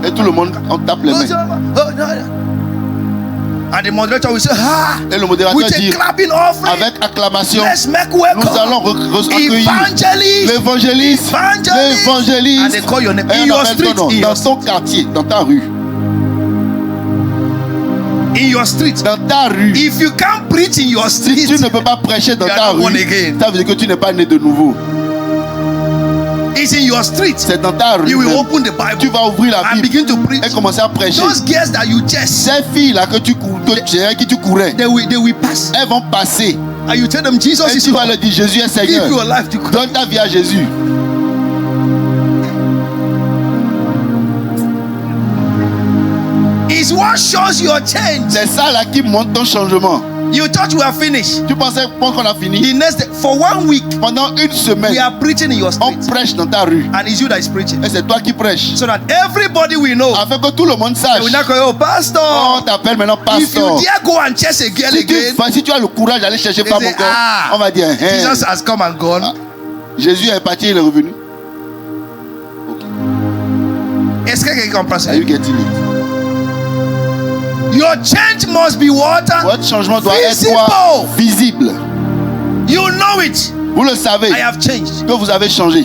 Et tout le monde, on tape les mains. And the moderator will say, et le modérateur dit, avec acclamation, nous allons accueillir l'évangéliste. And they call your name. In your street, dans ton quartier, dans ta rue. In your street. Dans ta rue. If you can't preach in your street, si tu ne peux pas prêcher dans ta rue, ça veut dire que tu n'es pas né de nouveau. It's in your street. C'est dans ta rue. You will open the Bible. Tu vas ouvrir la Bible and begin to preach. Et commencer à prêcher. Those girls that you chase. Ces filles là que tu courais. They will pass. Elles vont passer. And you tell them Jesus et is tu vas leur dire Jésus est Seigneur. Give your life to God. Donne ta vie à Jésus. It's what shows your change. C'est ça là qui montre ton changement. You thought we are finished. Tu pensais qu'on a fini? The next day, for 1 week, pendant une semaine, we are preaching in your street. On prêche dans ta rue. And it's you that is preaching. Et c'est toi qui prêches. So that everybody will know. Afin que tout le monde sache. We not go, oh, pastor. On t'appelle maintenant pastor. If you dare go and chase a girl again, si tu as le courage d'aller chercher femme encore, on va dire, hey, Jesus has come and gone. Jésus est parti, il est revenu. Okay. Est-ce que quelqu'un comprend ça? Are you getting it? Your change must be what? Votre changement doit être quoi? Visible. You know it. Vous le savez. I have changed. Que vous avez changé.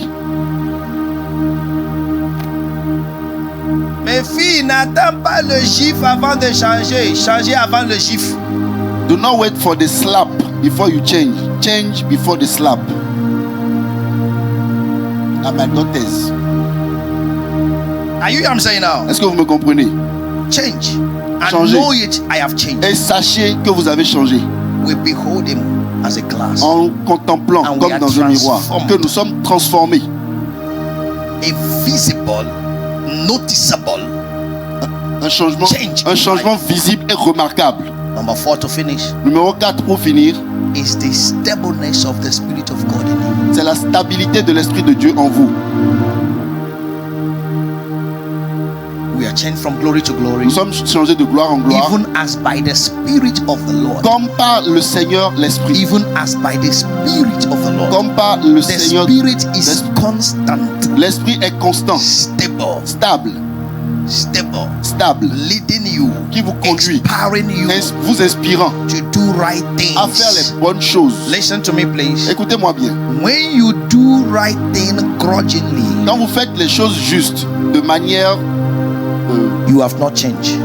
Mes filles, n'attends pas le gif avant de changer. Changez avant le gif. Do not wait for the slap before you change. Change before the slap. À ma daughters. Are you what I'm saying now? Est-ce que vous me comprenez? Change. Changer. And know it, I have changed. Et sachez que vous avez changé. We behold him as a glass. En contemplant and comme dans un miroir que nous sommes transformés. Invisible, noticeable. Un changement visible et remarquable. Number 4 to finish. Numéro 4 pour finir. Is the stableness of the Spirit of God in you. C'est la stabilité de l'Esprit de Dieu en vous. We are changed from glory to glory. Nous sommes changés de gloire en gloire. Even as by the Spirit of the Lord. Comme par le Seigneur l'Esprit. Even as by the Spirit of the Lord. Comme par le Seigneur. The Spirit is constant. L'Esprit est constant. Stable. Stable. Leading you. Qui vous conduit. Empowering you. Vous inspirant. To do right things. À faire les bonnes choses. Listen to me, please. Écoutez-moi bien. When you do right thing grudgingly. Quand vous faites les choses justes de manière you have not changed.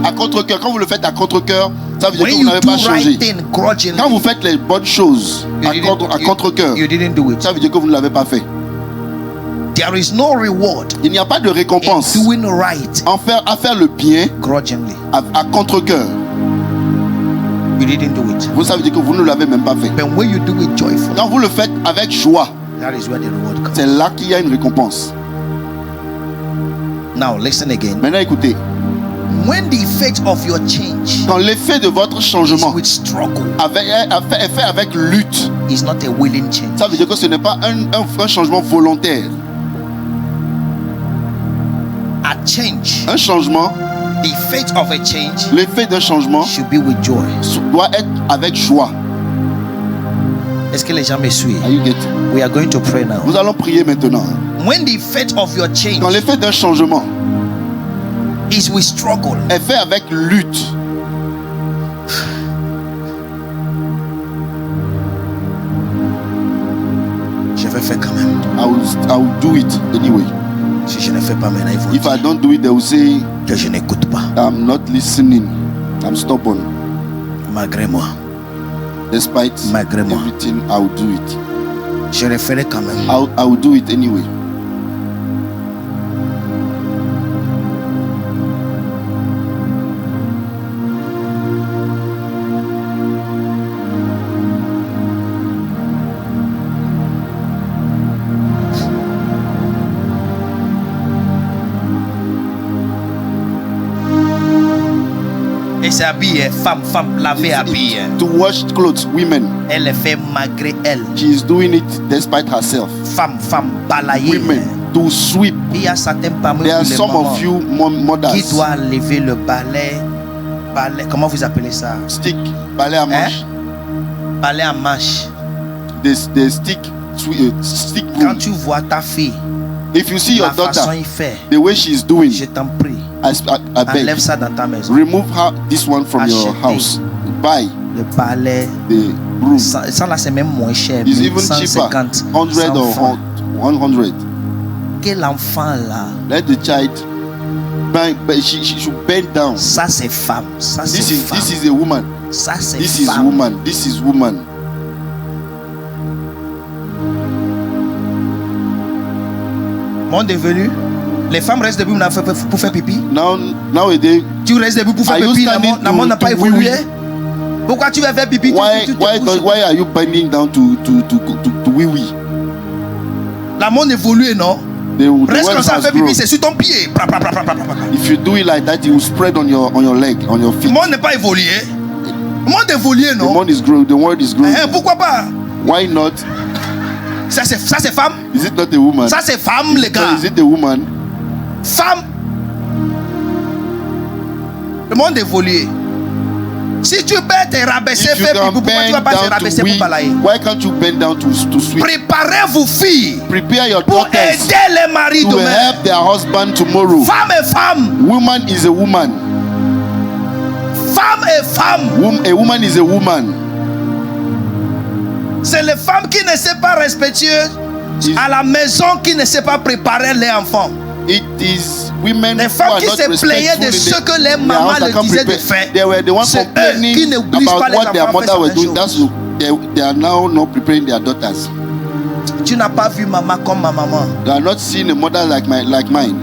À contre-cœur, quand vous le faites à contre-cœur, ça veut dire que vous n'avez pas changé. Quand vous faites les bonnes choses à contre-cœur, ça veut dire que vous ne l'avez pas fait. There is no reward. Il n'y a pas de récompense doing right. à faire le bien à contre-cœur. You didn't do it. Vous savez dire que vous ne l'avez même pas fait. But when you do it joyfully, quand vous le faites avec joie, that is where the reward comes. C'est là qu'il y a une récompense. Now listen again. Maintenant écoutez. When the effect of your change, quand l'effet de votre changement with struggle, est fait avec lutte, is not a willing change. Ça veut dire que ce n'est pas un changement volontaire. A change, un changement, the effect of a change, l'effet d'un changement should be with joy. Doit être avec joie. Est-ce que les gens me suivent? Are you getting? We are going to pray now. Nous allons prier maintenant. When the effect of your change, quand l'effet d'un changement is with struggle, est fait avec lutte, je vais faire quand même. I will do it anyway. Si je ne fais pas maintenant, ils vont If I don't do it, they will say que je n'écoute pas. I'm not listening. I'm stubborn. Malgré moi. Despite malgré moi. everything, I will do it. Je le ferai quand même. I will do it anyway. Et c'est habillé, femme, laver habillé. To wash clothes, women. Elle le fait malgré elle. She is doing it despite herself. Femme, balayer. Women, to sweep. Il y a certains parmi There are some of you mothers qui doivent lever le balai. Comment vous appelez ça? Stick, balai à manche. Balai à manche. The stick broom. Quand tu vois ta fille, if you see your daughter, fait, the way she is doing, je t'en prie, I beg, enlève ça dans ta maison. remove this one from your house. Buy le balai, the broom. Ça là c'est même moins cher. It's even cheaper. 100 or 100. Quel enfant là? Let the child she should bend down. Ça c'est femme. Ça c'est femme. This is a woman. Ça c'est this femme. is woman. This is woman. Monde est venu. Les femmes restent debout pour faire pipi. Nowadays, tu restes debout pour faire pipi. La monde n'a pas évolué. Pourquoi tu vas faire pipi? Why are you bending down to wee wee? La monde évolue, non? Reste comme ça, faire pipi, c'est sur ton pied. If you do it like that, it will spread on your leg, on your feet. Le monde n'est pas évolué. Le monde évolue, non? The monde is growing. The world is growing. Pourquoi pas? Why not? Ça c'est femme? Is it not a woman? Ça c'est femme, les gars. Is it a woman? Femme. Le monde évolue. Si tu peux te rabaisser, pourquoi tu ne vas pas te rabaisser pour balayer? Why can't you bend down to sweep? Préparez-vous, filles, Prepare your pour daughters aider les maris to demain. help their husband tomorrow. Femme et femme. Woman is a woman. Femme et femme. A woman is a woman. C'est les femmes qui ne sont pas respectueuses à la maison, qui ne savent pas préparer les enfants. It is women les femmes qui se plaignaient de ce que les mamans leur disaient de faire. They were the ones complaining about what their mother was doing. That's they are now not preparing their daughters. Tu n'as pas vu maman comme ma maman. They are not seeing a mother like mine.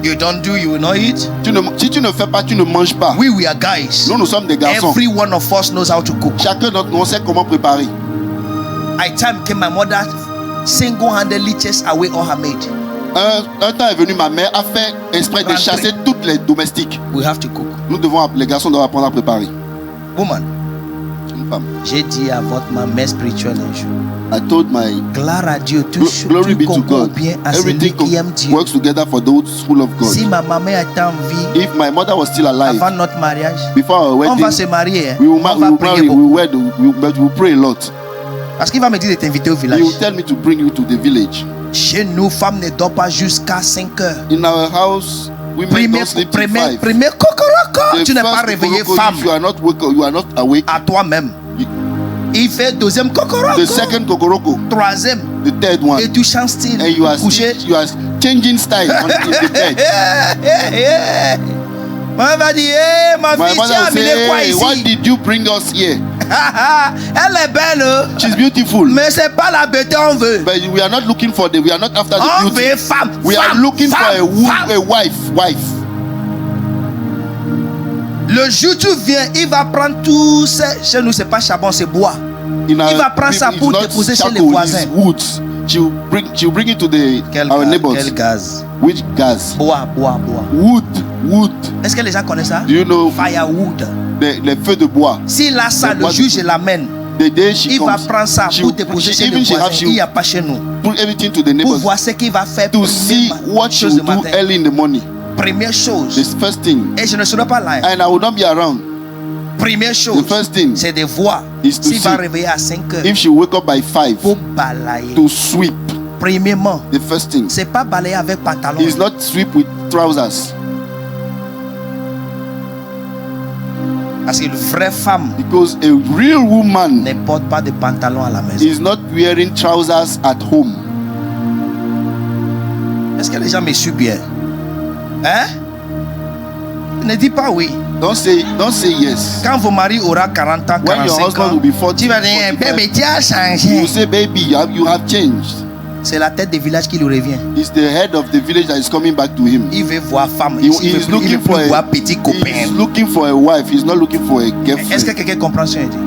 You don't do, you will not eat. Si tu ne fais pas, tu ne manges pas. We are guys. Nous sommes des garçons. Every one of us knows how to cook. Chacun d'entre nous sait comment préparer. I time came, my mother single-handedly chased away all her maid. Un temps est venu, ma mère a fait exprès de chasser toutes les domestiques. We have to cook. Les garçons doivent apprendre à préparer. Woman. Une femme. J'ai dit à votre maman spirituelle un jour. I told my gloire à Dieu, tout glory be to God. Everything works together for those who love God. Si ma maman était en vie, if my mother was still alive, avant notre mariage, before our wedding, on va se marier. We will marry. We will pray a lot. Parce qu'il va me dire de t'inviter au village. He will tell me to bring you to the village. Chez nous, femmes ne dorment pas jusqu'à 5 heures. In our house, women don't sleep till 5. Premier cocoroko, tu n'es pas réveillé femme. If you are not awake. À toi-même. Il fait deuxième cocoroko. The second kokoroko. Troisième. The third one. Et tu changes style. And you are changing style in the bed. Maman va dire, ma fille, tu as amené quoi ici? What did you bring us here? Elle est belle. She's beautiful. Mais c'est pas la beauté on veut. But we are not looking for we are not after the on beauty. Veut femme. We are looking for a wife. Le jour où tu viens, il va prendre tout ça. Chez nous, c'est pas charbon, c'est bois. Il va prendre ça pour déposer chez les voisins. Woods. She'll bring it to our neighbors. Quel gaz? Which gas? Bois. Wood. Est-ce que les gens connaissent ça? Do you know? Firewood. Les feux de bois. S'il a ça, le juge l'amène. Il va prendre ça pour déposer chez les voisins. Il n'y a pas chez nous. Put everything to the neighbors. Pour voir ce qu'il va faire. To see what she will do early in the morning. Première chose. The first thing. Et je ne serai pas là. And I will not be around. Première chose. The first thing. C'est de voir s'il va réveiller à 5 heures. If she wake up by 5. Pour balayer. To sweep. Premièrement. The first thing. C'est pas balayer avec pantalon. It's not sweep with trousers. Parce qu'une vraie femme. Because a real woman ne porte pas de pantalon à la maison. Is not wearing trousers at home. Est-ce que les gens me suivent bien? Hein? Ne dis pas oui. Don't say yes. Quand votre mari aura 40 ans, 45 ans, will be 40, tu vas dire, bébé, tu as changé. You say, baby, you have changed. C'est la tête du village qui lui revient. It's the head of the village that is coming back to him. Il veut voir femme. Il veut voir petit copain. He's looking for a wife. He's not looking for a girlfriend. Est-ce que quelqu'un comprend ce que je dis?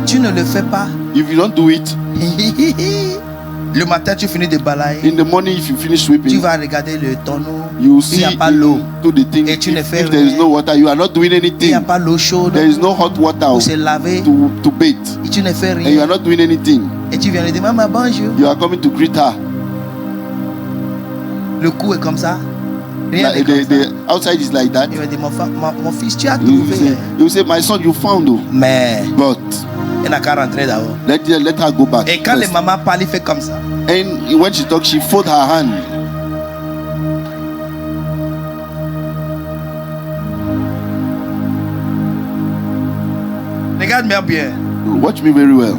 Tu ne le fais pas. If you don't do it, le matin tu finis de balayer. In the morning, if you finish sweeping, tu vas regarder le tonneau. You see, il n'y a pas l'eau. Do the thing. Et tu ne fais if there is no water, you are not doing anything. Il n'y a pas l'eau chaude. There is no hot water pour se laver. To bathe. Et tu ne fais rien. And you are not doing anything. Et tu viens lui dire, maman, bonjour. You are coming to greet her. Le cou est comme ça. The outside is like that. Il va dire, mon fils, tu as trouvé. You say, my son, you found. Mais. But. Elle n'a qu'à rentrer d'abord. Let her go back. Et quand les mamans parlent, il fait comme ça. And when she talks, she fold her hand. Regarde-moi bien. Watch me very well.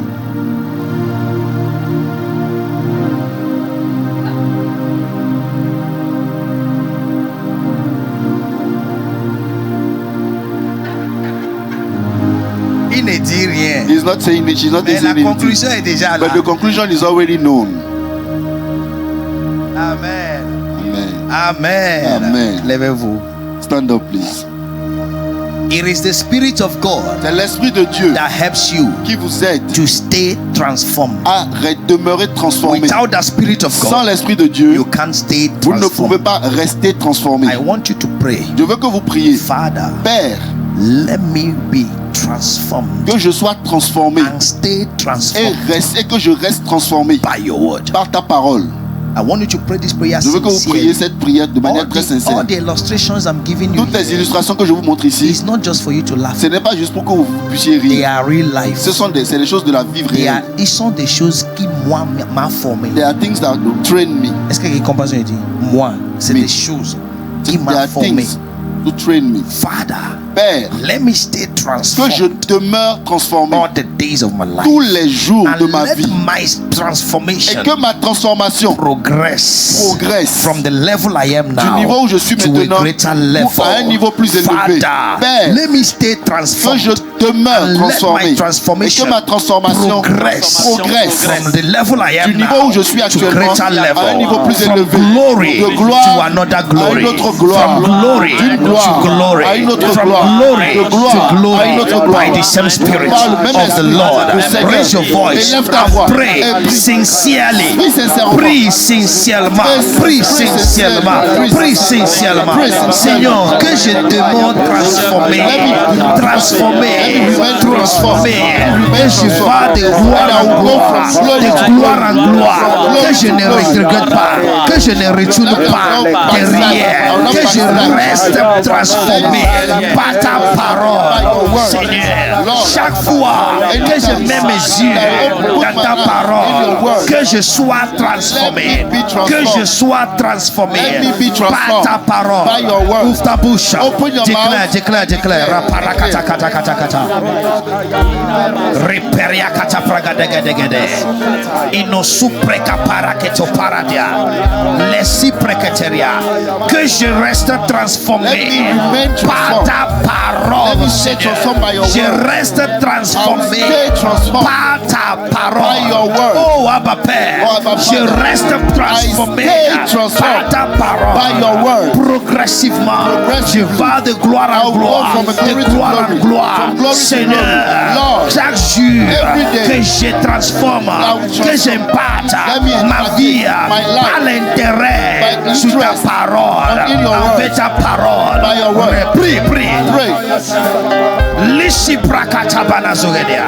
Il ne dit rien. He's not saying it. She's not saying anything. La conclusion est déjà là. But the conclusion is already known. Amen. Amen. Amen. Amen. Levez-vous. Stand up, please. It is the Spirit of God C'est l'Esprit de Dieu that helps you qui vous aide to stay transformed. à demeurer transformé. Without the Spirit of Sans God, l'Esprit de Dieu, you can't stay vous ne pouvez transformed. pas rester transformé. I want you to pray. Je veux que vous priez. Father, Père, let me be transformed que je sois transformé and stay transformed et que je reste transformé by your word. par ta parole. I want you to pray this prayer Je veux que vous priez sincerely. cette prière de manière très sincère. All the illustrations I'm giving you Toutes les illustrations que je vous montre ici, is not just for you to laugh. ce n'est pas juste pour que vous puissiez They rire. are real life. C'est des choses de la vie réelle. Ils sont des choses qui moi m'a formé. There are things that will train me. Est-ce que quelqu'un comprend ce que je dis? Moi, c'est Me. des choses qui There m'a are formé. things to train me. Father, Père, let me stay que je transformed demeure transformé all the days of my life. tous les jours de And ma let vie my et transformation que ma transformation progresse from the level I am du now niveau où je suis to a maintenant greater level. à un niveau plus élevé. Father, Père, let me stay que transformed. je demeure And let transformé my et transformation que ma transformation progresse progresse from the level I am du niveau now où je suis to actuellement greater level. à un niveau plus From élevé, glory de gloire to another glory. à une autre gloire, From glory d'une gloire to glory. à une autre From gloire, glory de gloire to à une glory autre gloire. by the same Spirit Par le même of the esprit Lord. du Seigneur. Raise your voice Élève ta and voix pray et prie. sincerely. Prie sincèrement. Prie sincèrement. Prie sincèrement. Prie sincèrement. Seigneur, que je demande transformer, transformer. Et je vais de gloire en gloire, de gloire en gloire. Que je ne regrette pas, que je ne retourne pas derrière, que je reste transformé par ta parole, Seigneur. Chaque fois que je mets mes yeux dans ta parole, que je sois transformé, que je sois transformé par ta parole. Ouvre ta bouche, déclare. Raparakata kata kata kata. Reperia kata pragadegedegede. Inosupre kaparaketo paradia. Lesi preketeria. Que je reste transformé par ta parole, Seigneur. Je reste transformé par ta parole. Oh Abba Père, je reste transformé par ta parole. Progressivement, je vais de gloire en gloire, de gloire en gloire. Seigneur, chaque jour que je transforme, que j'imparte ma vie par l'intérêt sur ta parole, avec ta parole. Prie. Lishi prakata bana zogedia.